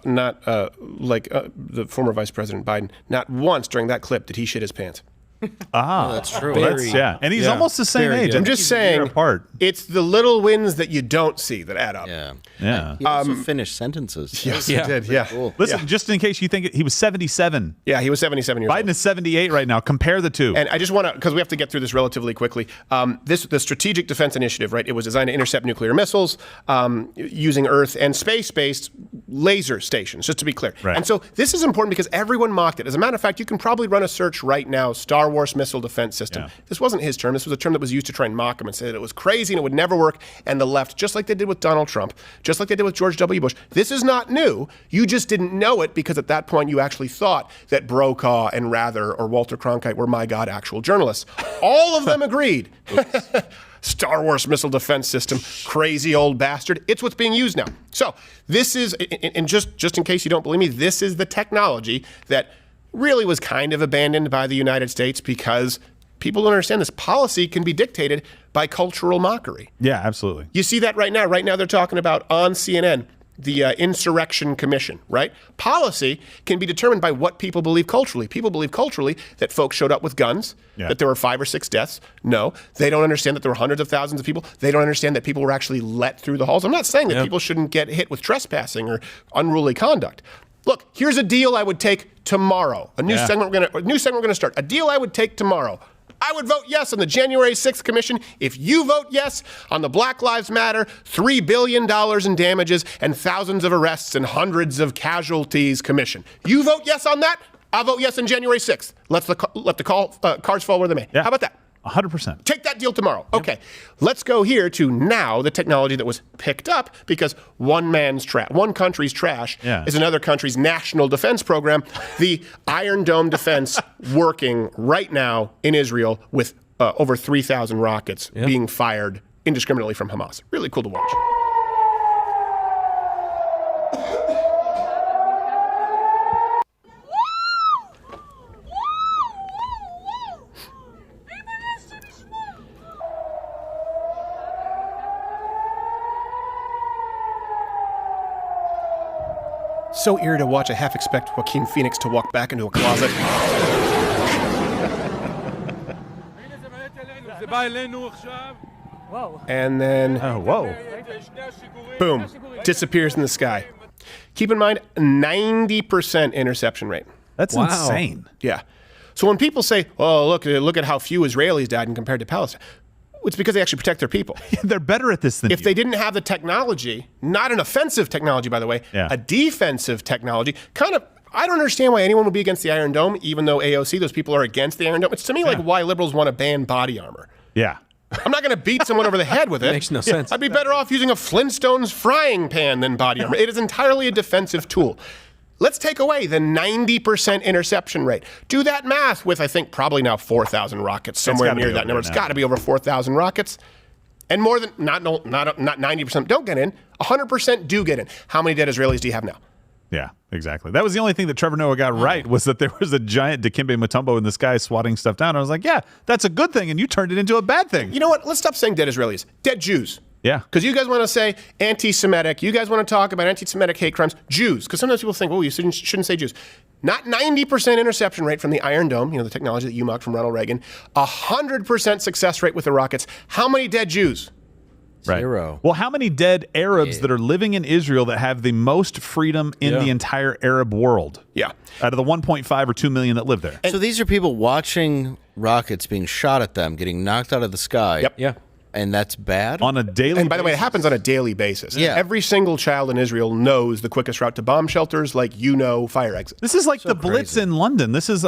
not like the former Vice President Biden, not once during that clip did he shit his pants.
That's true.
And he's almost the same age.
I'm just saying,
apart.
It's the little wins that you don't see that add up.
Yeah. He also finished sentences.
Yes, he did. Yeah.
Cool.
Listen, just in case you think he was 77.
Yeah, he was 77 years old.
Biden is 78 right now. Compare the two.
And I just want to, because we have to get through this relatively quickly. The Strategic Defense Initiative, right? It was designed to intercept nuclear missiles using Earth and space-based laser stations, just to be clear.
Right.
And so this is important because everyone mocked it. As a matter of fact, you can probably run a search right now, Star Wars Missile Defense System.
Yeah.
This wasn't his term. This was a term that was used to try and mock him and say that it was crazy and it would never work. And the left, just like they did with Donald Trump, just like they did with George W. Bush, this is not new. You just didn't know it because at that point you actually thought that Brokaw and Rather or Walter Cronkite were, my God, actual journalists. All of them agreed. Star Wars Missile Defense System, crazy old bastard. It's what's being used now. So this is, and just in case you don't believe me, this is the technology that really was kind of abandoned by the United States because people don't understand this policy can be dictated by cultural mockery.
Yeah, absolutely.
You see that right now. Right now they're talking about on CNN, the Insurrection Commission, right? Policy can be determined by what people believe culturally. People believe culturally that folks showed up with guns, that there were 5 or 6 deaths. No, they don't understand that there were hundreds of thousands of people. They don't understand that people were actually let through the halls. I'm not saying that people shouldn't get hit with trespassing or unruly conduct. Look, here's a deal I would take tomorrow. A new segment we're going to start. A deal I would take tomorrow. I would vote yes on the January 6th commission. If you vote yes on the Black Lives Matter, $3 billion in damages and thousands of arrests and hundreds of casualties commission. You vote yes on that, I'll vote yes on January 6th. Let the cards fall where they may. How about that?
100%.
Take that deal tomorrow. Okay, let's go here to now the technology that was picked up because one country's trash is another country's national defense program. The Iron Dome defense working right now in Israel with over 3,000 rockets being fired indiscriminately from Hamas. Really cool to watch. So eerie to watch, I half expect Joaquin Phoenix to walk back into a closet. And then, boom, disappears in the sky. Keep in mind, 90% interception rate.
That's insane.
Yeah. So when people say, oh, look at how few Israelis died compared to Palestine, it's because they actually protect their people.
They're better at this than
if they didn't have the technology, not an offensive technology, by the way, a defensive technology, I don't understand why anyone would be against the Iron Dome, even though AOC, those people are against the Iron Dome. It's to me like why liberals want to ban body armor.
Yeah.
I'm not going to beat someone over the head with it.
Makes no sense.
I'd be better off using a Flintstones frying pan than body armor. It is entirely a defensive tool. Let's take away the 90% interception rate. Do that math with, I think, probably now 4,000 rockets, somewhere near that number. It's got to be over 4,000 rockets. And more than, not 90% don't get in, 100% do get in. How many dead Israelis do you have now?
Yeah, exactly. That was the only thing that Trevor Noah got right, was that there was a giant Dikembe Mutombo in the sky swatting stuff down. I was like, yeah, that's a good thing, and you turned it into a bad thing.
You know what? Let's stop saying dead Israelis. Dead Jews.
Yeah.
Because you guys want to say anti-Semitic. You guys want to talk about anti-Semitic hate crimes. Jews. Because sometimes people think, you shouldn't say Jews. Not 90% interception rate from the Iron Dome, the technology that you mocked from Ronald Reagan. 100% success rate with the rockets. How many dead Jews?
Right.
0.
Well, how many dead Arabs that are living in Israel that have the most freedom in the entire Arab world?
Yeah.
Out of the 1.5 or 2 million that live there.
So these are people watching rockets being shot at them, getting knocked out of the sky.
Yep.
Yeah.
And that's bad?
On a daily
And by the way, it happens on a daily basis.
Yeah.
Every single child in Israel knows the quickest route to bomb shelters, like fire exits.
This is like the Blitz in London. This is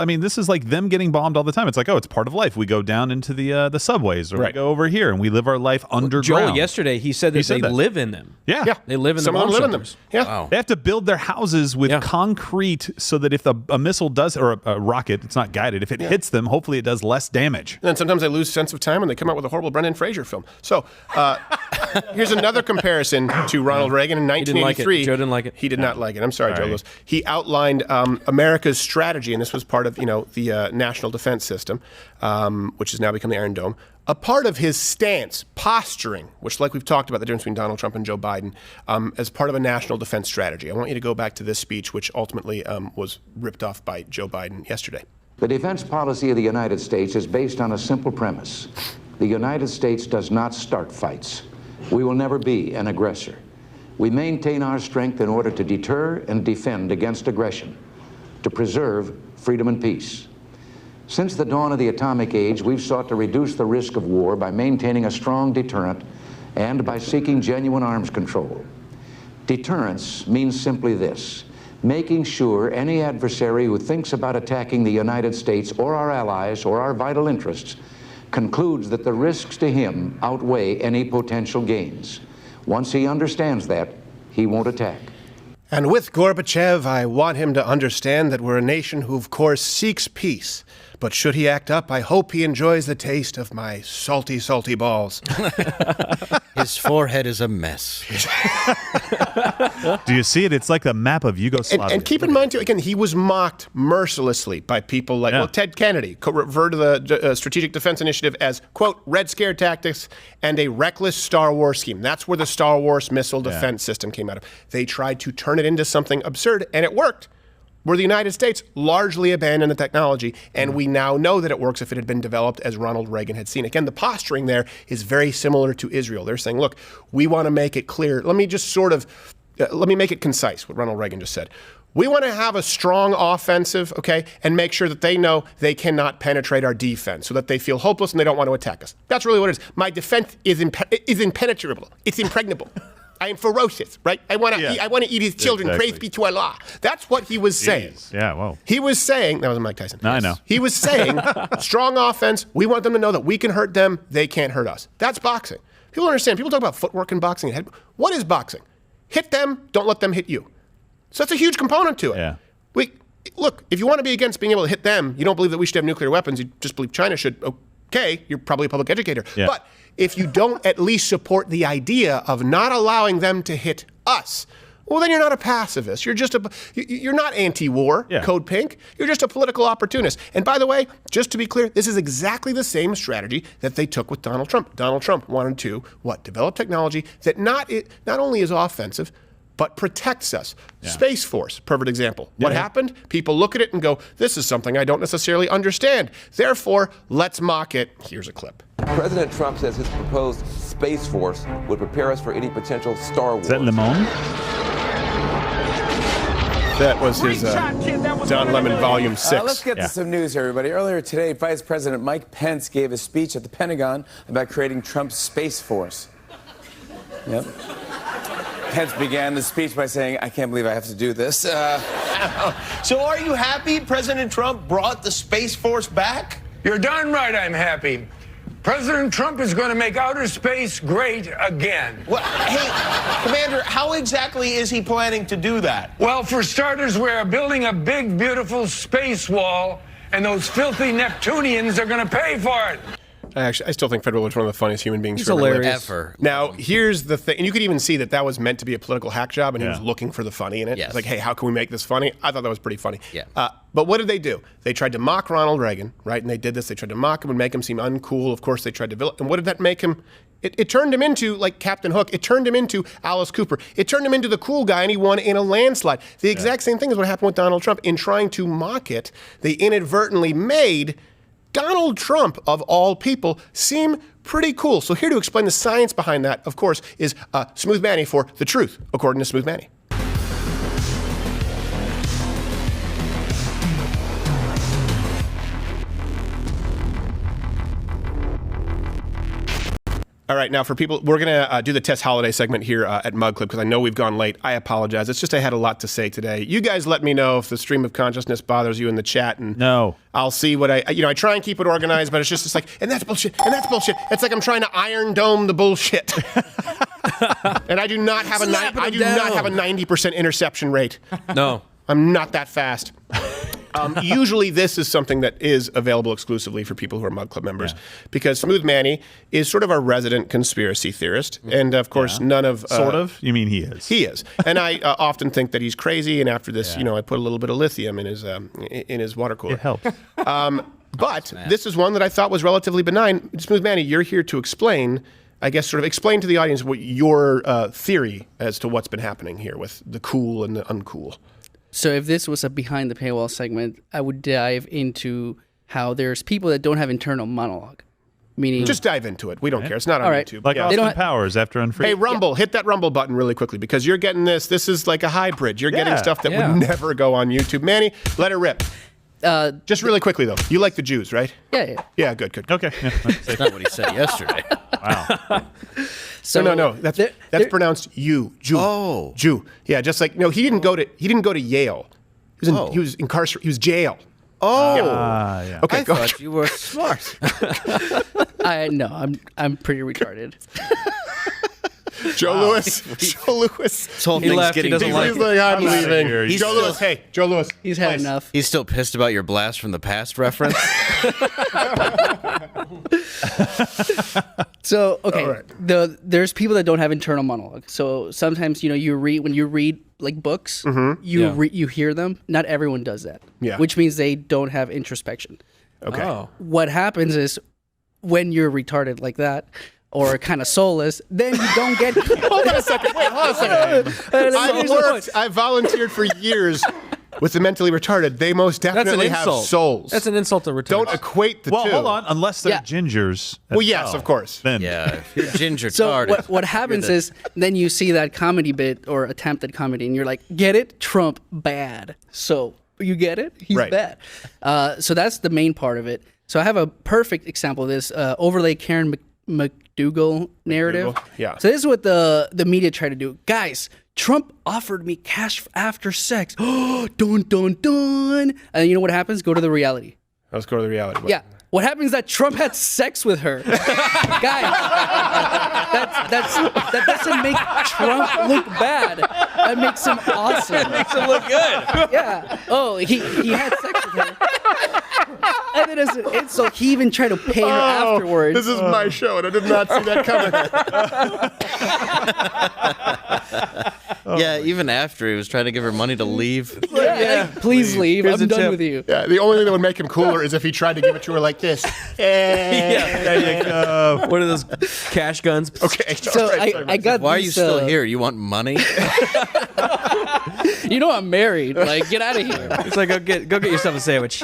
like them getting bombed all the time. It's like, it's part of life. We go down into the subways, or we go over here, and we live our life underground.
Joel, yesterday, he said that they live in them.
Yeah.
They live in
Some
the
of
bomb
them live in them.
shelters.
Yeah.
Wow.
They have to build their houses with concrete so that if a missile does, or a rocket, it's not guided, if it hits them, hopefully it does less damage.
And then sometimes they lose sense of time and they come out with a horrible Brendan Fraser film. So here's another comparison to Ronald Reagan in 1983.
Joe didn't like it.
He did not like it. I'm sorry, Joe Lewis. He outlined America's strategy, and this was part of the national defense system, which has now become the Iron Dome. A part of his stance, posturing, which, like we've talked about, the difference between Donald Trump and Joe Biden, as part of a national defense strategy. I want you to go back to this speech, which ultimately was ripped off by Joe Biden yesterday.
The defense policy of the United States is based on a simple premise. The United States does not start fights. We will never be an aggressor. We maintain our strength in order to deter and defend against aggression, to preserve freedom and peace. Since the dawn of the atomic age, we've sought to reduce the risk of war by maintaining a strong deterrent and by seeking genuine arms control. Deterrence means simply this: making sure any adversary who thinks about attacking the United States or our allies or our vital interests concludes that the risks to him outweigh any potential gains. Once he understands that, he won't attack.
And with Gorbachev, I want him to understand that we're a nation who, of course, seeks peace. But should he act up, I hope he enjoys the taste of my salty, salty balls.
His forehead is a mess.
Do you see it? It's like the map of Yugoslavia.
And keep in mind, too, again, he was mocked mercilessly by people like Ted Kennedy, referred to the Strategic Defense Initiative as, quote, Red Scare tactics and a reckless Star Wars scheme. That's where the Star Wars missile defense system came out of. They tried to turn it into something absurd, and it worked. Where the United States largely abandoned the technology, and we now know that it works if it had been developed as Ronald Reagan had seen. Again, the posturing there is very similar to Israel. They're saying, look, we want to make it clear. Let me just let me make it concise, what Ronald Reagan just said. We want to have a strong offensive, okay, and make sure that they know they cannot penetrate our defense so that they feel hopeless and they don't want to attack us. That's really what it is. My defense is impenetrable. It's impregnable. I am ferocious, right? I want to eat his children.
Exactly.
Praise be to Allah. That's what he was saying.
Yeah, whoa.
He was saying, that was Mike Tyson.
No, I know.
He was saying, strong offense. We want them to know that we can hurt them. They can't hurt us. That's boxing. People don't understand. People talk about footwork in boxing. What is boxing? Hit them. Don't let them hit you. So that's a huge component to it.
Yeah.
Look, if you want to be against being able to hit them, you don't believe that we should have nuclear weapons. You just believe China should. Okay, you're probably a public educator.
Yeah.
But if you don't at least support the idea of not allowing them to hit us, well, then you're not a pacifist. You're not anti-war, Code Pink. You're just a political opportunist. And by the way, just to be clear, this is exactly the same strategy that they took with Donald Trump. Donald Trump wanted to, develop technology that not only is offensive, but protects us. Yeah. Space Force, perfect example. What happened? People look at it and go, this is something I don't necessarily understand. Therefore, let's mock it. Here's a clip.
President Trump says his proposed Space Force would prepare us for any potential Star Wars.
Is that Le Monde?
That was his Don Lemon Volume 6.
Let's get to some news here, everybody. Earlier today, Vice President Mike Pence gave a speech at the Pentagon about creating Trump's Space Force. Yep. Pence began the speech by saying, I can't believe I have to do this.
So are you happy President Trump brought the Space Force back?
You're darn right I'm happy. President Trump is going to make outer space great again.
Well, hey, Commander, how exactly is he planning to do that?
Well, for starters, we're building a big, beautiful space wall, and those filthy Neptunians are going to pay for it.
I still think Fred Willard's one of the funniest human beings
He's hilarious.
Ever.
Now, here's the thing, and you could even see that was meant to be a political hack job, and he was looking for the funny in it.
Yes.
It's like, hey, how can we make this funny? I thought that was pretty funny.
Yeah.
But what did they do? They tried to mock Ronald Reagan, right? And they did this. They tried to mock him and make him seem uncool. Of course, they tried to and what did that make him? It turned him into, like Captain Hook, it turned him into Alice Cooper. It turned him into the cool guy, and he won in a landslide. The exact same thing is what happened with Donald Trump. In trying to mock it, they inadvertently made Donald Trump, of all people, seem pretty cool. So here to explain the science behind that, of course, is Smooth Manny for The Truth, according to Smooth Manny. All right, now for people, we're going to do the Tess Holiday segment here at Mug Club because I know we've gone late. I apologize. It's just I had a lot to say today. You guys let me know if the stream of consciousness bothers you in the chat, and I'll see what I try and keep it organized, but it's just like, and that's bullshit, and that's bullshit. It's like I'm trying to Iron Dome the bullshit. And I do not have a 90% interception rate.
No.
I'm not that fast. Usually this is something that is available exclusively for people who are Mug Club members because Smooth Manny is sort of our resident conspiracy theorist. And, of course, none of...
sort of? You mean he is?
He is. And I often think that he's crazy. And after this, I put a little bit of lithium in his water cooler.
It helps.
But this is one that I thought was relatively benign. Smooth Manny, you're here to explain... I guess sort of explain to the audience what your theory as to what's been happening here with the cool and the uncool.
So if this was a behind the paywall segment, I would dive into how there's people that don't have internal monologue. Meaning,
just dive into it. We don't care. It's not on YouTube.
Like Austin Powers after Unfree.
Hey, Rumble, hit that Rumble button really quickly because you're getting this. This is like a hybrid. You're getting stuff that would never go on YouTube. Manny, let it rip. Just really quickly, though. You like the Jews, right?
Yeah.
Yeah, good.
Okay.
That's not what he said yesterday.
Wow. So no. That's pronounced you, Jew.
Oh,
Jew. Yeah, just like he didn't go to Yale. He was incarcerated. He was jail.
Oh.
Yeah. Okay.
I thought you were smart.
I'm pretty retarded.
Joe Lewis. Joe Lewis.
This whole thing's getting
he's like, I'm leaving.
Joe
Lewis. Hey, Joe Lewis.
He's had enough.
He's still pissed about your blast from the past reference.
So, okay, there's people that don't have internal monologue. So sometimes, when you read like books, you hear them. Not everyone does that.
Yeah.
Which means they don't have introspection.
Okay.
Oh. What happens is when you're retarded like that, or kind of soulless, then you don't get...
Hold on a second. I've volunteered for years with the mentally retarded. They most definitely have souls.
That's an insult to retarded.
Don't equate the two.
Well, hold on. Unless they're gingers.
Well, yes, of course.
Then.
Yeah, if you're ginger
So
retarded.
what happens is then you see that comedy bit or attempt at comedy and you're like, get it? Trump bad. So you get it? He's bad. So that's the main part of it. So I have a perfect example of this. Overlay Karen McDougal narrative.
Yeah.
So this is what the media try to do. Guys, Trump offered me cash after sex. Dun, dun, dun. And you know what happens? Go to the reality.
Let's go to the reality.
Yeah. What happens is that Trump had sex with her. Guys, that doesn't make Trump look bad. That makes him awesome.
That makes him look good.
Yeah. Oh, he had sex with her. And then as an insult, he even tried to pay her afterwards.
This is my show, and I did not see that coming.
Yeah, even after he was trying to give her money to leave.
Please leave. I'm done with you.
Yeah, the only thing that would make him cooler is if he tried to give it to her like this.
One of those cash guns.
Okay.
So I got.
Why are you still here? You want money?
I'm married. Like, get out of here.
It's like go get yourself a sandwich.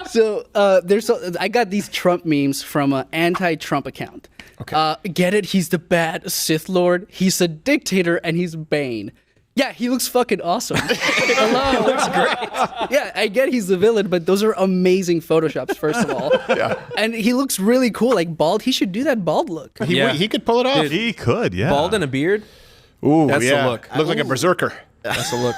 So I got these Trump memes from an anti-Trump account.
Okay.
Get it? He's the bad Sith Lord. He's a dictator, and he's Bane. Yeah, he looks fucking awesome. Hello. He looks great. Yeah, I get he's the villain, but those are amazing Photoshops, first of all.
Yeah.
And he looks really cool, like bald. He should do that bald look.
He could pull it off.
Dude, he could, yeah.
Bald and a beard?
Ooh,
that's
the
look.
Looks like a berserker.
That's the look.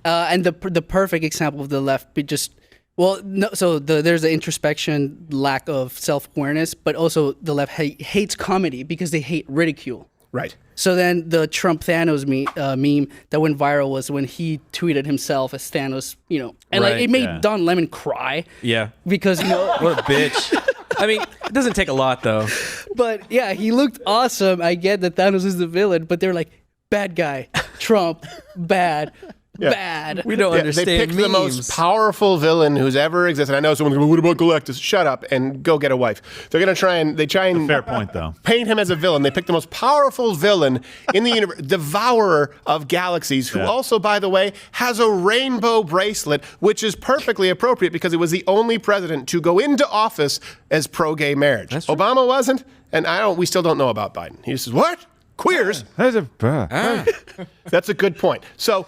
And the perfect example of the left, there's the introspection, lack of self-awareness, but also the left hates comedy because they hate ridicule.
Right.
So then the Trump Thanos meme that went viral was when he tweeted himself as Thanos, and it made Don Lemon cry.
Yeah.
Because,
what a bitch. I mean, it doesn't take a lot, though.
But yeah, he looked awesome. I get that Thanos is the villain, but they're like, bad guy, Trump, bad.
Yeah.
Bad.
We don't understand
They picked
memes.
the most powerful villain who's ever existed. I know someone's going, what about Galactus? Shut up and go get a wife. They're going to try and
fair point, though.
Paint him as a villain. They picked the most powerful villain in the universe, devourer of galaxies, who also, by the way, has a rainbow bracelet, which is perfectly appropriate because it was the only president to go into office as pro-gay marriage. Obama wasn't, and we still don't know about Biden. He just says, what? queers. That's a good point. So,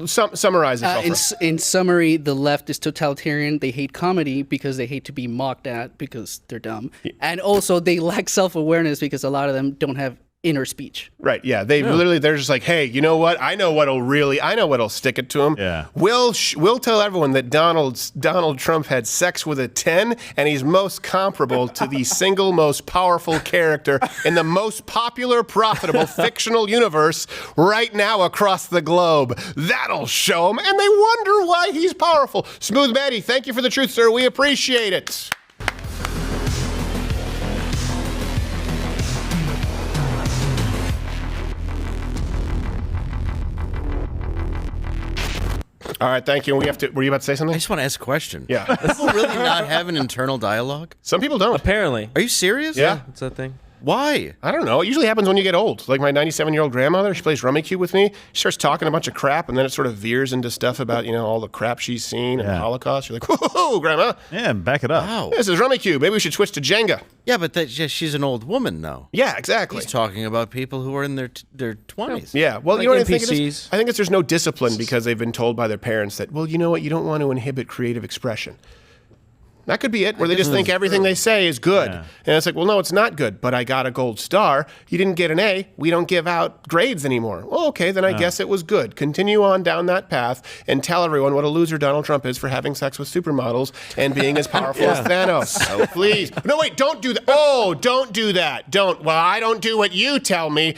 summarize yourself.
In summary, the left is totalitarian. They hate comedy because they hate to be mocked at because they're dumb. And also, they lack self-awareness because a lot of them don't have inner speech.
Right. Yeah. They're just like, hey, you know what? I know what'll stick it to him.
Yeah.
We'll tell everyone that Donald Trump had sex with a 10 and he's most comparable to the single most powerful character in the most popular, profitable fictional universe right now across the globe. That'll show them. And they wonder why he's powerful. Smooth Maddie, thank you for the truth, sir. We appreciate it. All right, thank you. Were you about to say something?
I just want to ask a question.
Yeah.
People really not have an internal dialogue?
Some people don't.
Apparently.
Are you serious?
Yeah.
It's that thing.
Why?
I don't know. It usually happens when you get old. Like my 97-year-old grandmother, she plays Rummy Cube with me. She starts talking a bunch of crap, and then it sort of veers into stuff about, all the crap she's seen and the Holocaust. You're like, whoa, Grandma.
Yeah, back it up.
Wow.
This is Rummy Cube. Maybe we should switch to Jenga.
Yeah, but she's an old woman, though.
Yeah, exactly.
He's talking about people who are in their 20s.
Yeah. Well,
like
you know what
NPCs.
I think it is? I think it's there's no discipline because they've been told by their parents that, well, you know what? You don't want to inhibit creative expression. That could be it, where they just think everything they say is good. Yeah. And it's like, well, no, it's not good, but I got a gold star. You didn't get an A. We don't give out grades anymore. Well, okay, then I guess it was good. Continue on down that path and tell everyone what a loser Donald Trump is for having sex with supermodels and being as powerful as Thanos. So please. No, wait, don't do that. Oh, don't do that. Don't. Well, I don't do what you tell me.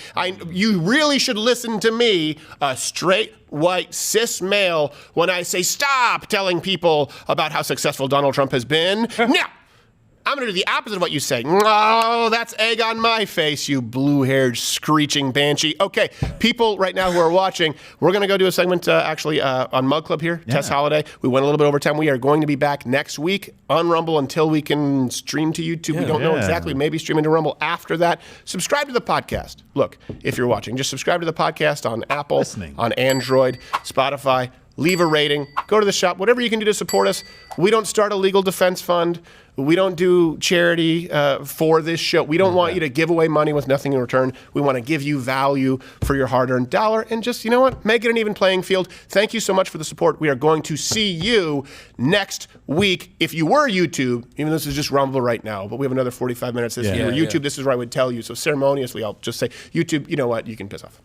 You really should listen to me, a straight white cis male, when I say stop telling people about how successful Donald Trump has been. Now, I'm going to do the opposite of what you say. Oh, that's egg on my face, you blue-haired screeching banshee. Okay, people right now who are watching, we're going to go do a segment on Mug Club here, Tess Holiday. We went a little bit over time. We are going to be back next week on Rumble until we can stream to YouTube. We don't know exactly. Maybe streaming to Rumble after that. Subscribe to the podcast. Look, if you're watching, just subscribe to the podcast on Apple, on Android, Spotify. Leave a rating. Go to the shop. Whatever you can do to support us. We don't start a legal defense fund. We don't do charity for this show. We don't want you to give away money with nothing in return. We want to give you value for your hard-earned dollar and just, make it an even playing field. Thank you so much for the support. We are going to see you next week. If you were YouTube, even though this is just Rumble right now, but we have another 45 minutes. If you were YouTube, this is where I would tell you. So ceremoniously, I'll just say, YouTube, you know what? You can piss off.